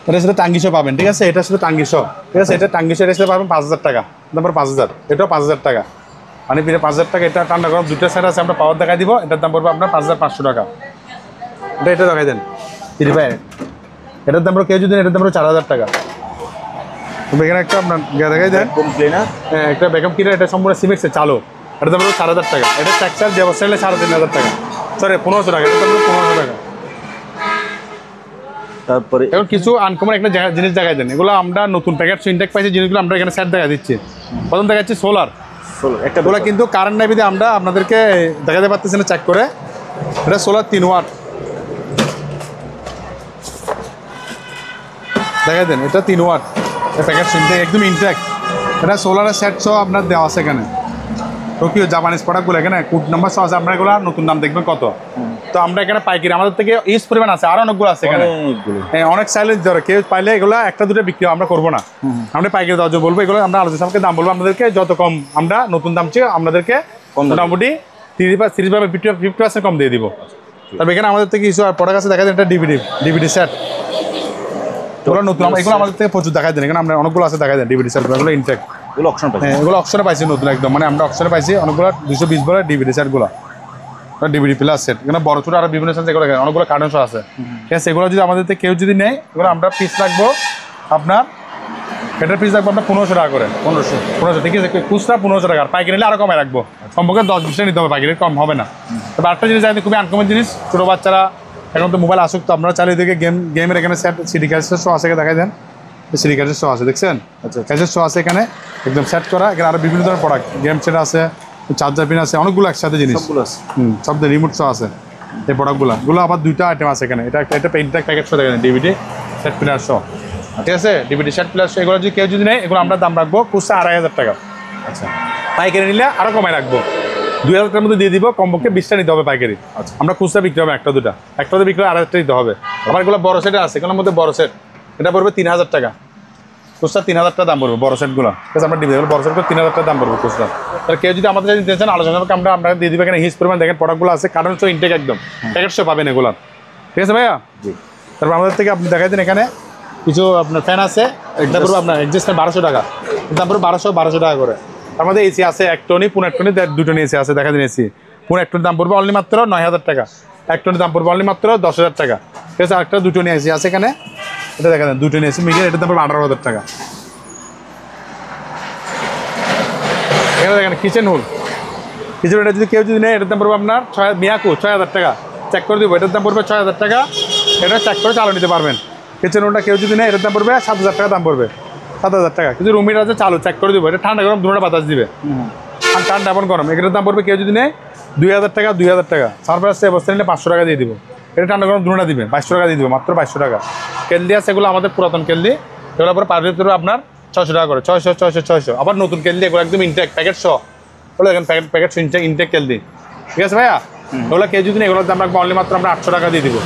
এটা সাথে টাঙ্গি শো পাবেন, ঠিক আছে? এটার সাথে টাঙ্গি শো, ঠিক আছে? এটা টাঙ্গি শো, এটার সাথে পাবেন 5000 টাকা। তারপর 5000, এটাও 5000 টাকা। মানে ফিরে 5000 টাকা। এটা ঠান্ডা গরম দুটো সাইড আছে, আমরা পাওয়ার দেখাই দিব। এটার দাম পড়বে আপনার 5500 টাকা। এটা দেখাই দেন, এটার দাম কেউ যদি এটার দাম 4000 টাকা। এখানে একটা আপনার দেখাই দেন, হ্যাঁ একটা ব্যাকআপ কিনার, এটা সম্পূর্ণ সিমেন্টসের চালু, এটার দাম 4000 টাকা। এটা টেক্সচার যে অবস্থা নিলে 3500 টাকা, সরি 1500 টাকা। এটার দাম 1500 টাকা। তারপরে এখন কিছু আনকমন একটা জিনিস দেখাই দেন, এগুলো আমরা নতুন প্যাকেট ইনটেক পাইছি জিনিসগুলো আমরা এখানে সেট দেখা দিচ্ছি। প্রথম দেখাচ্ছি সোলার একটা, এগুলো কিন্তু কারেন্ট নাই বিধে আমরা আপনাদেরকে দেখাতে পারতেছি না চেক করে। এটা সোলার 3 ওয়াট দেখাই দেন, এটা 3 ওয়াট প্যাকেট ইনটেক একদম ইনটেক। এটা সোলারের সেট সহ আপনার দেওয়া আছে এখানে। টোকিও জাপানিজ প্রোডাক্টগুলো এখানে কোড নাম্বার সহ আছে, আপনার এগুলো নতুন দাম দেখবেন কত। তো আমরা এখানে পাইকারি আমাদের থেকে ইউজ পরিমাণ আছে, আরো অনেকগুলো আছে এখানে। হ্যাঁ অনেক সাইলেজ ধরে কেউ পাইলে এগুলো একটা দুটো বিক্রি আমরা করবো না, আমরা পাইকারি দাম বলবো। এগুলো আমরা আলোচনা সাপেক্ষে দাম বলবো আপনাদেরকে, যত কম আমরা নতুন দাম চেয়ে আপনাদেরকে মোটামুটি 30-50% কম দিয়ে দিব। তবে এখানে আমাদের থেকে কিছু প্রোডাক্ট আছে দেখা যায়, এটা ডিভিডি সেট, এগুলো নতুন। এগুলো আমাদের থেকে প্রচুর দেখাই দেন, এখানে আমরা অনেকগুলো আছে দেখাই দেন ডিভিডি সেট, এগুলো ইনটেক। এগুলো অপশনে পাইছি নতুন একদম, মানে আমরা অপশনে পাইছি অনেকগুলো 220 বলে ডিভিডি সেটগুলো, ডিভিডি প্লাস সেট। এখানে বড় ছোট আরো বিভিন্ন সেন্স এগুলো অনেকগুলো কার্টন আছে, ঠিক আছে? এগুলো যদি আমাদের থেকে কেউ যদি নেয়, এগুলো আমরা পিস রাখবো আপনার, এটার পিস রাখবো আপনার 1500 টাকা করে। 1500, ঠিক আছে? খুচরা 1500 টাকা, আর পাইকারি নিলে আরো কমে রাখবো, সম্পর্কে 10-20 নিতে হবে, পাইকারি কম হবে না। তবে আরেকটা জিনিস জানি, খুবই আনকমন জিনিস, ছোটো বাচ্চারা এখন তো মোবাইল আসুক, তো আপনারা চালিয়ে দিকে গেমের এখানে সেট সিডি ক্যাসেট শো আছে, দেখাই দেন সিডি ক্যাসেট শো আছে, দেখছেন? আচ্ছা ক্যাসেট শো আছে এখানে একদম সেট করা। এখানে আরো বিভিন্ন ধরনের প্রোডাক্ট, গেম সেট আছে, চার্জার পিন আছে, অনেকগুলো একসাথে জিনিস, সবগুলো আছে। সব রিমোট সহ আছে এই প্রোডাক্টগুলো আবার দুইটা আইটেম আছে এখানে। এটা পেইন্টার প্যাকেট সহ দেখেন, ডিভিডি সেট প্লেয়ার সহ, ঠিক আছে, ডিভিডি সেট প্লেয়ার সহ। এগুলো যদি কেউ যদি নেয়, এগুলো আমরা দাম রাখবো খুচরা 2500 টাকা। আচ্ছা, পাইকারি নিলে আরও কমায় রাখবো, 2000 টাকার মধ্যে দিয়ে দিব। কমপক্ষে 20টা নিতে হবে পাইকারি। আচ্ছা। আমরা খুচরা বিক্রি হবে একটা দুটা বিক্রি হবে 2000 দিতে হবে। আবার এগুলো বড় সেট আছে, এগুলোর মধ্যে বড় সেট, এটা পড়বে 3000 টাকা খুচরা, 3000 টাকা দাম পড়বে বড় সেটগুলো, ঠিক আছে। আমরা ডিভিডি বড় সেট করে 3000 টাকা দাম পড়বে খুচরা। তাহলে কেউ যদি আমাদের সাথে নিতে চান, আলোচনা আমরা দিয়ে দিব। এখানে হিউজ পরিমাণ দেখেন প্রোডাক্টগুলো আছে, কার্টন সহ ইনটেক একদম প্যাকেট সহ পাবেন এগুলো, ঠিক আছে ভাইয়া। জি। তারপর আমাদের থেকে আপনি দেখাই দিন, এখানে কিছু আপনার ফ্যান আছে, এটা পড়বে আপনার এক্সিস্ট 1200 টাকা, দাম পড়বে 1200 টাকা করে। তার মধ্যে এসি আছে 1 টনি, 1.5 টনি, 2 টনি এসি আছে, দেখা দিন এসি 1.5 টনির দাম পড়বে অনলি মাত্র 9000 টাকা, 1 টনির দাম পড়বে অনলি মাত্র 10000 টাকা, ঠিক আছে। আরেকটা 2 টনি এসি আছে এখানে, এটা দেখা দেন 2 টনি এসি মিডিয়াম, এটার দাম পড়বে 18000 টাকা। এখানে দেখেন কিচেন হুল, এটা যদি কেউ যদি নেয়, এটার দাম পড়বে আপনার মিয়াকু 6000 টাকা, চেক করে দিব, এটার দাম পড়বে 6000 টাকা, এটা চেক করে চালু নিতে পারবেন। কিচেন হুলটা কেউ যদি নেয়, এটার দাম পড়বে 7000 টাকা, দাম পড়বে 7000 টাকা। কিন্তু রুম হিটার আছে চালু, চেক করে দিব, এটা ঠান্ডা গরম দুটোটা বাতাস দিবে, আর ঠান্ডা এবং গরম। এটার দাম পড়বে কেউ যদি নেয় 2000 টাকা, 2000 টাকা। সারপ্রাইজ অবস্থা নিলে 500 টাকা দিয়ে দিব, এটা ঠান্ডা গরম দুটোটা দিবে 2200 টাকা দিয়ে দিব, মাত্র 2200 টাকা। কেলদি আছে, এগুলো আমাদের পুরাতন কেলদি, এগুলো পরে পার ভিতরে আপনার 600 টাকা করে, 600। আবার নতুন কেলদি, এগুলো একদম ইনটেক প্যাকেট সহ, ওগুলো দেখেন প্যাকেট ইনটেক কেলদি, ঠিক আছে ভাইয়া। ওগুলো কেউ যদি নেই, এগুলোর দাম রাখবো অনলি মাত্র আমরা 800 টাকা দিয়ে দিব।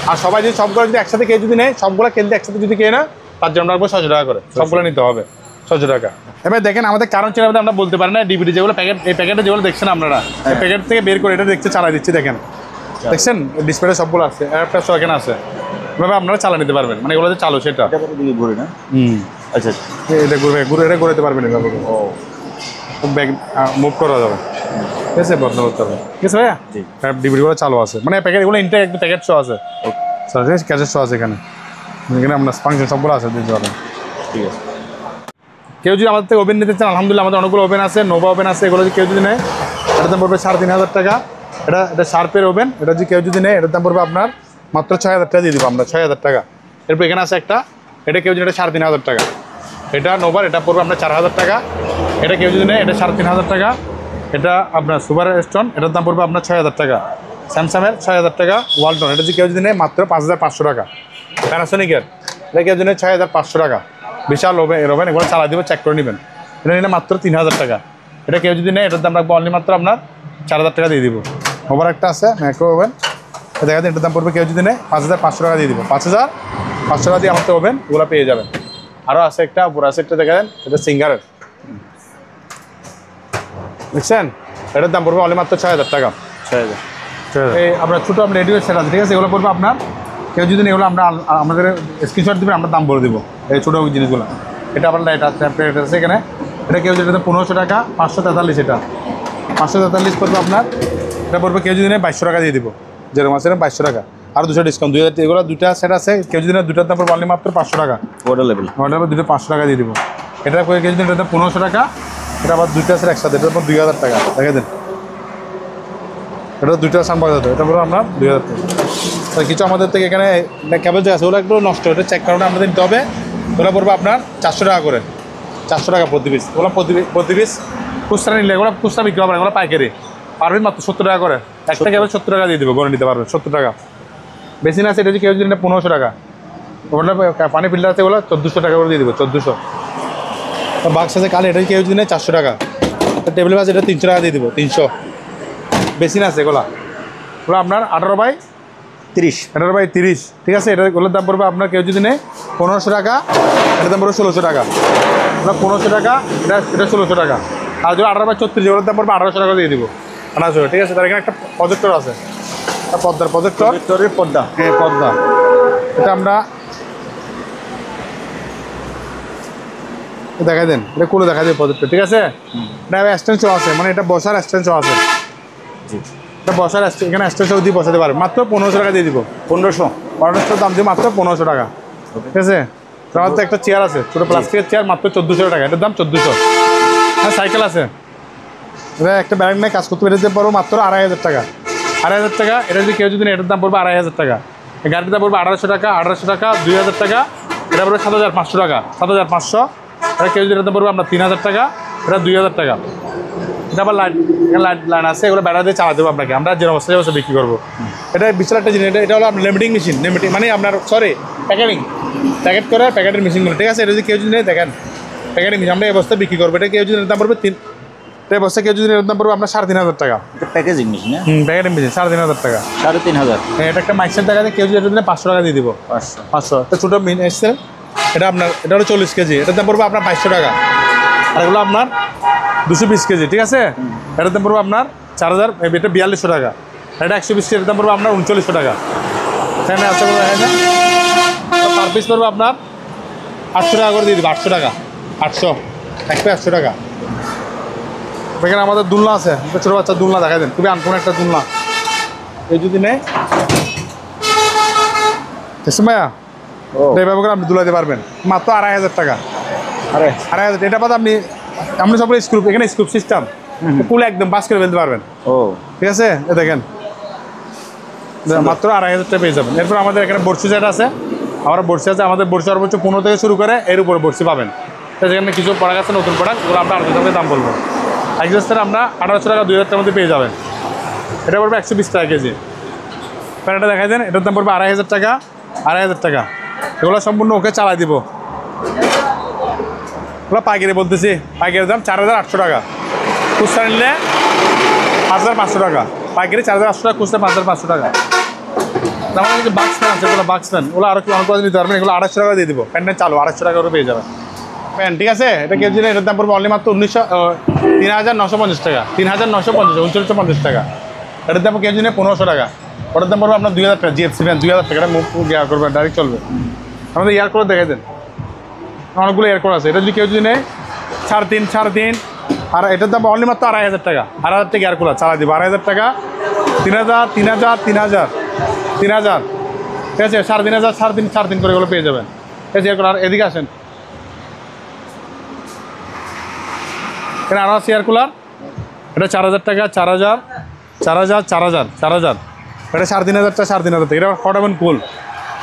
আর সবাই যদি সবগুলো যদি একসাথে কেউ যদি নেয়, সবগুলো কেলদি একসাথে যদি কেউ না, তার জন্য রাখবো 600 টাকা করে, সবগুলো নিতে হবে 600 টাকা। এবার দেখেন আমাদের কারণ ছিল আমরা বলতে পারি না, ডিভিডি যেগুলো প্যাকেট, এই প্যাকেটে যেগুলো দেখছেন আপনারা, এই প্যাকেট থেকে বের করে এটা দেখতে চালাই দিচ্ছি, দেখেন দেখছেন ডিসপ্লে সবগুলো আছে, একটা সহ এখানে আছে, এভাবে আপনারা চালা নিতে পারবেন, মানে এগুলো যে চালু সেটা এটা কত দিকে ঘুরে না? আচ্ছা, এটা এটা ঘুরাতে পারবেন, এভাবে ও ব্যাগ মুভ করা যাবে, ঠিক আছে, বন্ধ করতে হবে, ঠিক আছে ভাইয়া। জি। ডিভিডিগুলো চালু আছে, মানে প্যাকেট এগুলো ইনটেক একদম প্যাকেট শো আছে, ক্যাশের শো আছে এখানে, এখানে আপনার ফাংশন সবগুলো আছে দিতে পারবেন, ঠিক আছে। কেউ যদি আমাদের থেকে ওভেন নিতে চান, আলহামদুলিল্লাহ আমাদের অনেকগুলো ওভেন আছে, নোভা ওভেন আছে, এগুলো যদি কেউ যদি নেয়, এটার দাম পড়বে 3500 টাকা। এটা শার্পের ওভেন, এটা যদি কেউ যদি নেয়, এটার দাম পড়বে আপনার মাত্র 6000 টাকা দিয়ে দিব আমরা, 6000 টাকা। এরপর এখানে আছে একটা, এটা কেউ যদি, এটা 3500 টাকা, এটা নোভার, এটা পড়বে আপনার 4000 টাকা। এটা কেউ যদি নেয়, এটা 3500 টাকা। এটা আপনার সুপার স্টোন, এটার দাম পড়বে আপনার 6000 টাকা। স্যামসাংয়ের 6000 টাকা। ওয়ালটন, এটা যদি কেউ যদি নেয়, মাত্র 5500 টাকা। প্যানাসোনিকের, এটা কেউ যদি নেয় 6500 টাকা। বিশাল ওভেন, এগুলো চালা দিব, চেক করে নেবেন। এটা নিলে মাত্র 3000 টাকা। এটা কেউ যদি নেয়, এটার দাম রাখবো অনলি মাত্র আপনার 4000 টাকা দিয়ে দিব। ওভার একটা আছে ম্যাক্রো ওভেন, দেখা যায় এটার দাম পড়বে কেউ যদি নেয় 5500 টাকা দিয়ে দিব। 5500 টাকা দিয়ে আমাদের ওভেন ওগুলো পেয়ে যাবেন। আরও আছে একটা, উপর আছে একটা, দেখা দেন, এটা সিঙ্গারের, বুঝছেন, এটার দাম পড়বে অনলি মাত্র 6000 টাকা। 6000। এই আপনার ছোটো আপনার রেডিও সেট আছে, ঠিক আছে, এগুলো পড়বে আপনার কেউ যদি এগুলো আমরা আমাদের স্ক্রিনশট দেবেন, আমরা দাম বলে দেবো এই ছোটো জিনিসগুলো। এটা আপনার লাইট আছে, আছে এখানে, এটা কেউ যদি 1500 টাকা, 543, এটা 543 পড়বে আপনার, এটা পড়বে কেউ যদি নেয় 2200 টাকা দিয়ে দিব, যেরকম আছে 2200 টাকা, আর 200 ডিসকাউন্ট, 2000, এগুলো দুইটা সেট আছে, কেউ যদি নেয় দুটার দাম পড়বে অনলি মাত্র 500 টাকা। ওয়াটার লেভেল, দুটো 500 টাকা দিয়ে দিব। এটা করে কেউ যদি এটার দাম 1500 টাকা, এটা আবার দুইটা সেট একসাথে, এটার পর 2000 টাকা, দেখে দেন, এটা দুইটা সান পাওয়া যেত, এটা পড়বে আপনার 2000 টাকা। কিছু আমাদের থেকে এখানে কেবল যে আছে, ওগুলো একটু নষ্ট, এটা চেক কারণে আমাদের নিতে হবে, ওগুলো পড়বে আপনার 400 টাকা করে, 400 টাকা প্রতি পিস। ওগুলো প্রতি পিস খুচরা নিলে, এগুলো খুচরা বিক্রি হবে, এগুলো পাইকারি পারবেন মাত্র 70 টাকা করে, একটা কেবল 70 টাকা দিয়ে দেবো, গড়ে নিতে পারবেন 70 টাকা। বেশি না আছে, এটা যদি কেউ যদি 1500 টাকা, ওগুলো পানি ফিল্টার আছে, ওগুলো 1400 টাকা করে দিয়ে দেবো, 1400। বাক্স আছে কালে, এটা কেউ যদি নেয় 400 টাকা। টেবিল বাস, এটা 300 টাকা দিয়ে দেবো, 300। বেশি না আছে এগুলো আপনার 18x30, 18x30, ঠিক আছে। এগুলোর দাম পড়বে আপনার কেউ যদি নেয় 1500 টাকা, এটার দাম পড়বে 1600 টাকা। আপনার 1500 টাকা, এটা 1600 টাকা। আর যদি 18x34, এগুলোর দাম পড়বে 1800 টাকা দিয়ে দিব, 1800, ঠিক আছে। তার এখানে একটা প্রজেক্টর আছে, প্রজেক্টরের পর্দা, হ্যাঁ পর্দা, এটা আমরা দেখা দেন, এটা খুলে দেখা যায় প্রজেক্টর, ঠিক আছে। এটা এক্সটেনশন আছে, মানে এটা বসার এক্সটেনশন আছে, জি, এটা বসার এখানে এক্সটেনশন দিয়ে বসাতে পারে, মাত্র 1500 টাকা দিয়ে দিব। 1500 দাম দিয়ে মাত্র 1500 টাকা, ঠিক আছে। তোমার তো একটা চেয়ার আছে, ছোটো প্লাস্টিকের চেয়ার, মাত্র 1400 টাকা, এটার দাম 1400। হ্যাঁ, সাইকেল আছে, এটা একটা ব্যাগ নিয়ে কাজ করতে পেরে পারবো মাত্র 2500 টাকা। 2500 টাকা, এটা যদি কেউ যদি, এটার দাম পড়বে 2500 টাকা। এই গাড়ির দাম পড়বে 1800 টাকা, 1800 টাকা, 2000 টাকা, এটা পড়বে 7500 টাকা, 7500। এটা কেউ যদি, এটার দাম পড়বে আপনার 3000 টাকা, এটা 2000 টাকা, এটা আবার লাইন আছে, এগুলো ব্যাটারি দিয়ে চালাতে দেবো আপনাকে, আমরা যে অবস্থায় অবস্থা বিক্রি করবো। এটা বিশাল একটা জিনিস, এটা হলো আপনার লেমিটিং মেশিন, লেমিটিং মানে আপনার প্যাকেট করে প্যাকেটের মেশিনগুলো, ঠিক আছে। এটা যদি কেউ যদি নেই দেখেন প্যাকেটের মেশিন, আমরা এই অবস্থায় বিক্রি করবো। এটা কেউ যদি দাম পড়বে এই বস্তা কেউ যদি দাম পড়বে আপনার 3,500 টাকা। এটা প্যাকেজিং মেশিন, হ্যাঁ? প্যাকেটের মেশিন 3,500 টাকা। 3,500? হ্যাঁ, এটা একটা মাইক্সের টাকা দিয়ে কেউ যদি এটা দিলে 500 টাকা দিয়ে দিব। 500 একটা ছোটো মিন এসছে, এটা আপনার এটা হলো 40 কেজি, এটার দাম পড়বে আপনার 200 টাকা। আর এগুলো আপনার 220 কেজি, ঠিক আছে। এটার দাম পড়বে আপনার 4,000, এটা 4200 টাকা। এটা 120 কেজি, এটার দাম পড়বে আপনার 3900 টাকা। এখানে আছে পার পিস পড়বে আপনার 800 টাকা করে দিয়ে দিব। 800 টাকা, 800 800 টাকা। এখানে আমাদের দুলনা আছে, ছোটো বাচ্চা দুলনা দেখা দেন, খুবই আনকমন একটা দুলনা। এই যদি নেই ভাইয়া এইভাবে করে আপনি দুলাতে পারবেন মাত্র 2,500 টাকা। 2,500 এটা বাদ আপনি সব স্ক্রুপ, এখানে স্ক্রুপ সিস্টেম, পুলে একদম বাস করে ফেলতে পারবেন। ও ঠিক আছে, এ দেখেন মাত্র 2,500 টাকা পেয়ে যাবেন। এরপর আমাদের এখানে বড়শি সেট আছে, আমার বড়শি আছে, আমাদের বড়শি সর্বোচ্চ 15 থেকে শুরু করে এর উপরে বড়শি পাবেন। সেখানে কিছু প্রোডাক্ট আছে, নতুন প্রোডাক্ট, ওগুলো আমরা 800 টাকা দাম বলবো। একজাস্টার আমরা 1,800 টাকা 2,000 টাকার মধ্যে পেয়ে যাবেন। এটা পড়বে 120 টাকা কেজি। প্যারাটা দেখাই দেন, এটার দাম পড়বে 2,500 টাকা। 2,500 টাকা এগুলো সম্পূর্ণ ওকে চালাই দিব। ওগুলো পাইকারি বলতেছি, পাইকারির দাম 4,800 টাকা, খুচরা নিলে 5,500 টাকা, পাইকারি 4,800 টাকা, খুচরা 5,500 টাকা। আমাদের কিছু বাক্স ফ্যান আছে, এগুলো বাক্স ফ্যান, ওগুলো আরও অনেক কথা নিতে পারবেন। এগুলো 2,500 টাকা দিয়ে দিব, প্যান্টটা চালু 2,500 টাকা করে পেয়ে যাবেন ফ্যান, ঠিক আছে। এটা কেউ যদি এটার দাম পড়বে অনলি মাত্র 3,950 টাকা। 3,950, 3,950 টাকা। এটার দাম কেউ যদি 1,500 টাকা। ওটার দাম পড়বে আপনার 2,000 টাকা। জিএফসি ফ্যান 2,000 টাকা, এটা মুভ গিয়ার করবেন, ডাইরেক্ট চলবে। আমাদের এয়ার কুলার দেখাই দেন, অনেকগুলো এয়ার কুলার আছে। এটা যদি কেউ যদি নেয় 3,500, আর এটার দাম অনলি মাত্র 2,500 টাকা। 2,500 টাকা এয়ার কুলার চালাই দিব। 2,500 টাকা, 3,000, 3,000, 3,000, 3,000, ঠিক আছে। 3,500, 3,500 করে এগুলো পেয়ে যাবেন। এই যে এয়ার কুলার, এদিকে আসেন, এখানে আরও আছে এয়ার কুলার। এটা 4,000 টাকা, 4,000, 4,000, 4,000, 4,000। এটা 3,500 টাকা, 3,500 টাকা। এটা হট ওভেন কুল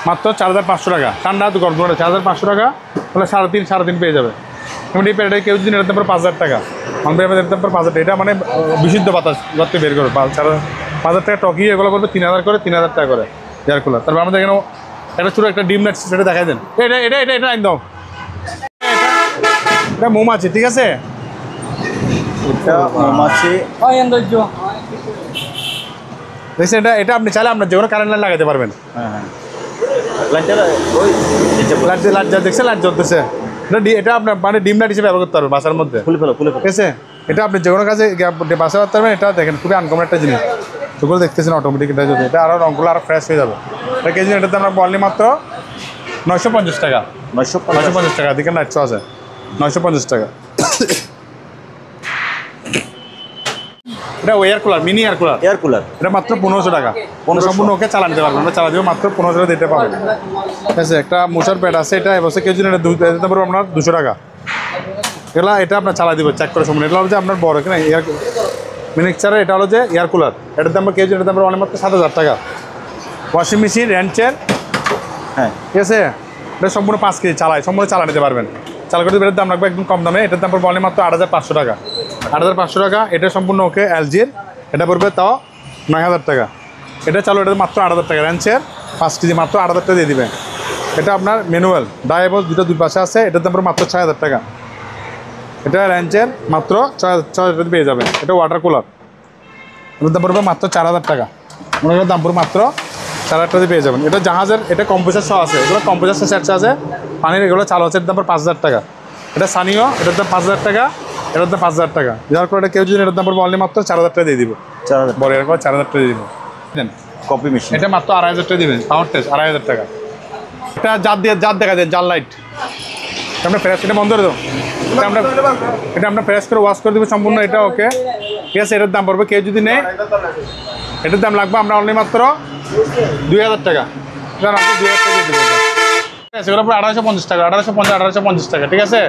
মাত্র 4,500 টাকা। ঠান্ডা তো গরম, 4,500 টাকা, তাহলে 3,500 পেয়ে যাবে। এমনি এটা কেউ যদি এর দাম পর 5,000 টাকা, আমাদের এর দাম পর 5,000 টাকা। এটা মানে বিশুদ্ধ বাতাস করতে বের করবে। 5,000 টাকা টকি, এগুলো করবে 3,000 করে, 3,000 টাকা করে এয়ার কুলার। তারপর আমাদের এখানে একটা ছোটো একটা ডিম লাইট, সেটা দেখাই দেন। এটা এটা এটা এটা একদম এটা মৌমাছি, ঠিক আছে। এটা মৌমাছি দেখছেন, এটা আপনি চাইলে আপনার যে কোনো কারেন্ট লাইন লাগাতে পারবেন। হ্যাঁ হ্যাঁ, লাইটটা ওই লাইট দেখছে, লাইট জ্বলতেছে। এটা আপনার মানে ডিম লাইট হিসেবে ব্যবহার করতে পারবেন বাসার মধ্যে। খুলে ফেলো। ঠিক আছে, এটা আপনি যে কোনো কাজে বাসা করতে পারবেন। এটা দেখেন খুবই আনকমন একটা জিনিস, সেগুলো দেখতেছেন অটোমেটিক। এটা যদি এটা আরও রঙগুলো আরও ফ্রেশ হয়ে যাবে। এটা কেজি এটাতে আমরা বললি মাত্র 950 টাকা। 950 টাকা, দিকে লাইট আছে 950 টাকা। এটা air cooler, mini air cooler, এটা মাত্র 1,500 টাকা। সম্পূর্ণ ওকে চালা নিতে পারবেন, আমরা চালা দিব মাত্র 1,500 টাকা দিতে পারবেন। ঠিক আছে, একটা মশার প্যাড আছে, এটা এবছর কেজি এটা দিতে পারবো আপনার 200 টাকা। এগুলা এটা আপনার চালা দিব চেক করে সম্পূর্ণ। এটা হলো যে আপনার বড় এখানে এয়ার মিনিকচারে, এটা হলো যে এয়ার কুলার, এটার দাম কেজি এটার দাম অনেক মাত্র 7,000 টাকা। ওয়াশিং মেশিন, র্যাঞ্চের, হ্যাঁ, ঠিক আছে। এটা সম্পূর্ণ 5 কেজি সম্পূর্ণ চালা নিতে পারবেন। চাল করতে এটার দাম রাখবে একদম কম দামে। এটার দাম পড়বে অনেক মাত্র 8,500 টাকা। 8,500 টাকা। এটা সম্পূর্ণ ওকে এলজির, এটা পড়বে তাও 9,000 টাকা। এটা চালু, এটা মাত্র 8,000 টাকা। র্যাঞ্চের 5 কেজি মাত্র 8,000 টাকা দিয়ে দিবেন। এটা আপনার ম্যানুয়াল ডায়াবল, দুই পাশে আছে, এটার দাম পড়বে মাত্র 6,000 টাকা। এটা র্যাঞ্চের মাত্র 6,000 পেয়ে যাবেন। এটা ওয়াটার কুলার, এটার দাম পড়বে মাত্র 4,000 টাকা। মনে করেন দাম পড়বে মাত্র 4,000 টাকা পেয়ে যাবেন। এটা জাহাজের, এটা কম্প্রেসার সহ আছে, এগুলো কম্প্রেসার সেট আছে, পানির এগুলো চালু আছে। এটার দাম 5,000 টাকা। এটা স্থানীয়, এটার দাম 5,000 টাকা, এটার দাম 5,000 টাকা। যার করে এটা কেউ যদি এটার দাম পড়বে অনলি মাত্র 4,000 টাকা দিয়ে দিব। 4,000 বড় এরকম 4,000 টাকা দিয়ে দিব। কপি মেশিন, এটা মাত্র 2,500 টাকা দিবেন। পাওয়ার টেস্ট 2,500 টাকা। এটা জাত দেখা যায়, জাল লাইট। আমরা ফ্রেশ, এটা বন্ধ করে দেবো। এটা আমরা ফ্রেশ করে ওয়াশ করে দেবো সম্পূর্ণ। এটা ওকে, ঠিক আছে। এটার দাম পড়বে কেউ যদি নেয়, এটার দাম লাগবে আমরা অনলি মাত্র 2,000 টাকা। এটা মাত্র 2,000 টাকা দিয়ে দেবো। ঠিক আছে, এগুলো পুরো 1,850 টাকা, 1,850 টাকা, ঠিক আছে।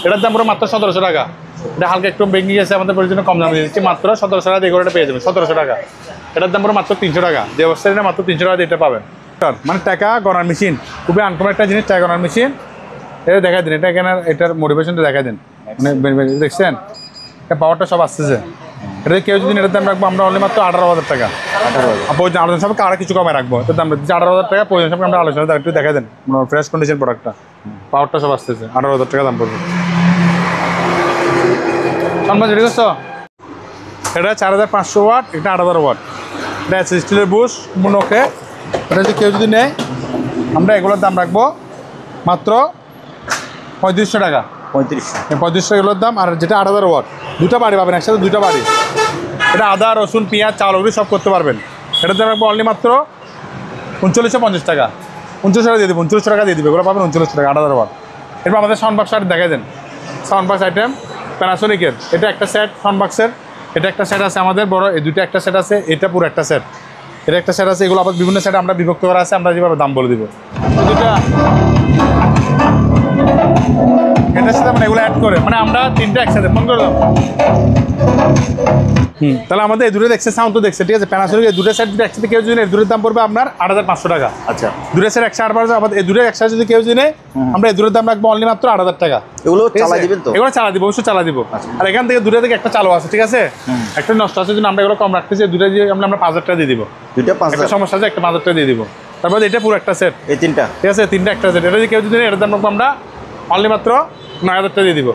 এটার দাম পুরো মাত্র 1,700 টাকা। এটা হালকা একটু ভেঙে গেছে, আমাদের প্রয়োজনে কম দামে দিচ্ছি মাত্র 1,700 টাকা দিয়ে এটা পেয়ে যাবেন। 1,700 টাকা। এটার দাম পুরো মাত্র 300 টাকা। যে অবস্থায় এটা মাত্র 300 টাকা দিয়ে এটা পাবেন। মানে টাকা গণার মেশিন, খুবই আনকমন একটা জিনিস, টাকা গণার মেশিন। এটা দেখা দিন, এটা এখানে এটার মোটিভেশনটা দেখা দিন। মানে দেখছেন, এটা পাওয়ারটা সব আসতেছে। এটা কেউ যদি এটার দাম রাখবো আমরা অনলি মাত্র 18,000 টাকা। 18,000 প্রয়োজন আলোচনা সবকে আরও কিছু কমে রাখবো, এটার দাম 18,000 টাকা। প্রয়োজন সবকে আমরা আলোচনা একটু দেখা দেন, ফ্রেশ কন্ডিশন প্রোডাক্টটা, পাওয়ারটা সব আসতেছে। 18,000 টাকা দাম পড়বে। সম্মান রেডি করছো? এটা 4,500 ওয়াট, এটা 8,000 ওয়াট। এটা আছে স্টিলের বুশ মুনোকে। এটা যদি কেউ যদি নেয় আমরা এগুলোর দাম রাখবো মাত্র 3500 টাকা। 3500 এগুলোর দাম। আর যেটা 8,000 ওয়াট, দুটো বাড়ি পাবেন একসাথে, দুটো বাড়ি। এটা আদা রসুন পেঁয়াজ চাল ওগুলি সব করতে পারবেন। এটার দাম রাখবো অনলি মাত্র 3950 টাকা। 29 টাকা দিয়ে দেবো, 29 টাকা দিয়ে দেবে। এগুলো পাবেন 39 টাকা, 8,000 ওয়াট। এরপর আমাদের সাউন্ড বক্স আর দেখাই দেন। সাউন্ড বক্স আইটেম প্যানাসোনিকের, এটা একটা সেট সাউন্ড বক্সের। এটা একটা সেট আছে আমাদের বড়, এই দুটো একটা সেট আছে, এটা পুরো একটা সেট। এটা একটা সেট আছে, এগুলো আবার বিভিন্ন সেট আমরা বিভক্ত করা আছে, আমরা যেভাবে দাম বলে দিব। দুটা এটার সাথে মানে এগুলো অ্যাড করে মানে আমরা তিনটা একসাথে ফোন করে দাও। তাহলে আমাদের এই দূরে দেখছে, সাউন্ড তো দেখছে, ঠিক আছে। প্যানাসোনিক এই দুটো সেট যদি একসাথে কেউ যদি দূরের দাম পড়বে আপনার 8,500 টাকা। আচ্ছা, দূরের সেট 108 আমাদের এই দূরের একসাথে যদি কেউ যদি আমরা এই দূরের দাম রাখবো অনলি মাত্র 8,000 টাকা। এগুলো চালাই দিবেন তো? এগুলো চালা দিব, অবশ্যই চালা দিব। আর এখান থেকে দূরে থেকে একটা চালু আছে, ঠিক আছে, একটা নষ্ট আছে জন্য আমরা এগুলো কম রাখতেছি। দুটো দিয়ে আমরা 5,000 টাকা দিয়ে দিব। দুইটা 5,000 একটা সমস্যা আছে, একটা 5,000 টাকা দিয়ে দিব। তারপরে এটা পুরো একটা সেট, এই তিনটা, ঠিক আছে, তিনটা একটা সেট। এটা যদি কেউ যদি এটার দাম রাখবো আমরা অনলি মাত্র 9,000 টাকা দিয়ে দিব।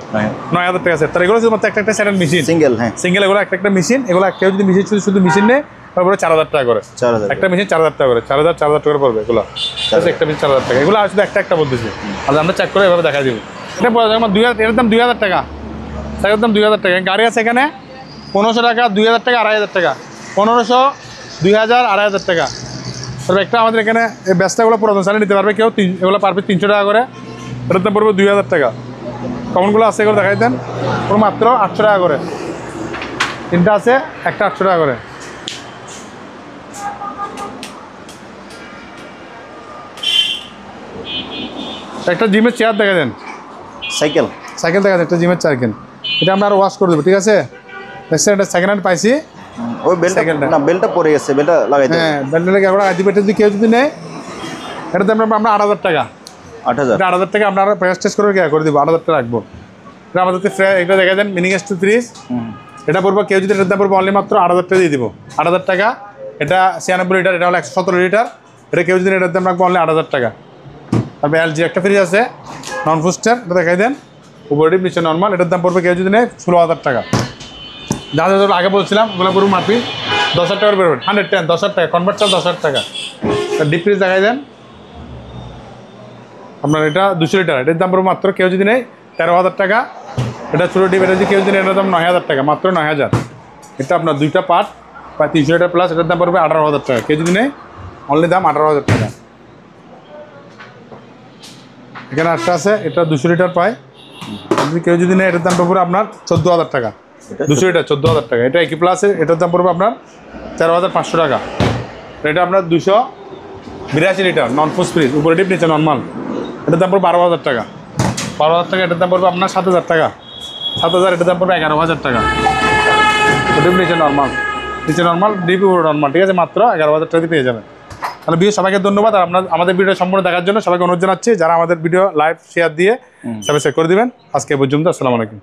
9,000 টাকা সেট। তার এগুলো শুধুমাত্র একটা সেটের মেশিন, সিঙ্গেল। হ্যাঁ, সিঙ্গেল। এগুলো একটা মেশিন। এগুলো কেউ যদি মেশিন শুধু মেশিন নেয় তারপরে 4,000 টাকা করে। 4,000 একটা মেশিন 4,000 টাকা করে, 4,000 টাকা পড়বে এগুলো। একটা মেশিন 4,000 টাকা। এগুলো শুধু একটা বলতেছি, আর আমরা চেক করে এভাবে দেখা দিব। এটা পড়ে আমার 2,000, এর দাম 2,000 টাকা। এর দাম 2,000 টাকা। গাড়ি আছে এখানে 1,500 টাকা, 2,000 টাকা, 2,500 টাকা, 1,500, 2,000, 2,500 টাকা। তবে একটা আমাদের এখানে এই ব্যস্তাগুলো পুরাতন সালে নিতে পারবে কেউ, এগুলো পারবে 300 টাকা করে। এটার দাম পড়বে 2,000 টাকা। কমনগুলো আছে, এগুলো দেখাই দেন, পুরো মাত্র 800 টাকা করে। তিনটা আছে, একটা 800 টাকা করে। একটা জিমের চেয়ার দেখা দেন, সাইকেল দেখা দেন, একটা জিমের সাইকেল। এটা আমরা আরো ওয়াশ করে দেবো, ঠিক আছে। দেখছেন এটা সেকেন্ড হ্যান্ড পাইছি। ওই বেলটা না, বেলটা পড়ে গেছে, বেলটা লাগাই দেন। হ্যাঁ, বেলটা লাগে আমরা আইডি বেটা যদি কেউ যদি নেয় এটাতে আমরা 8,000 টাকা। 8,000 8,000 টাকা আমরা প্রাইস টেস্ট করে দিব, 8,000 টাকা রাখবো। এটা আমাদের এটা দেখা দেন মিনিং এস টু 30। এটা পড়বো কেউ যদি এটার দাম পড়বো অনলি মাত্র 8,000 টাকা দিয়ে দিব। 8,000 টাকা। এটা 96 লিটার, এটা হলো 117 লিটার। এটা কেউ যদি এটার দাম রাখবো অনলি 8,000 টাকা। তারপরে এলজি একটা ফ্রিজ আছে নন ফুস্টার, এটা দেখাই দেন, উপরে ডিপ নিচে নর্মাল। এটার দাম পড়বে কেউ যদি নেয় 16,000 টাকা। যা আগে বলছিলাম ওগুলো পুরো মাপি 10,000 টাকার বেরোবেন। 110, 10,000 টাকা কনভার্ট চার্জ 10,000 টাকা। ডিপ ফ্রিজ দেখাই দেন আপনার, এটা 200 লিটার। এটার দাম পড়বে মাত্র কেউ যদি নেয় 13,000 টাকা। এটা ছোটো ডিপ, এটা যদি কেউ যদি নেয় এটার দাম 9,000 টাকা, মাত্র 9,000। এটা আপনার দুইটা পার্ট প্রায় 300 লিটার প্লাস। এটার দাম পড়বে 18,000 টাকা। কেউ যদি নেয় অনলি দাম 18,000 টাকা। এখানে একটা আছে, এটা 200 লিটার পায়। কেউ যদি নেয় এটার দাম পড়বে আপনার 14,000 টাকা। 200 লিটার 14,000 টাকা। এটা একই প্লাসে, এটার দাম পড়বে আপনার 13,500 টাকা। এটা আপনার 282 লিটার নন ফুস ফ্রিজ, উপরে ডিপ নিচে নর্মাল। এটার দাম পড়বে 12,000 টাকা। 12,000 টাকা। এটার দাম পড়বে আপনার 7,000 টাকা। 7,000। এটার দাম পড়বে 11,000 টাকা। ডিপ নিচে নর্মাল, ডিপ উপরে নর্মাল, ঠিক আছে, মাত্র 11,000 টাকা দিয়ে পেয়ে যাবেন। তাহলে ভিডিও সবাইকে ধন্যবাদ। আর আমাদের ভিডিও সম্পূর্ণ দেখার জন্য সবাইকে অনুরোধ জানাচ্ছি, যারা আমাদের ভিডিও লাইভ শেয়ার দিয়ে সাবস্ক্রাইব করে দিবেন। আজকে পর্যন্ত, আসসালামু আলাইকুম।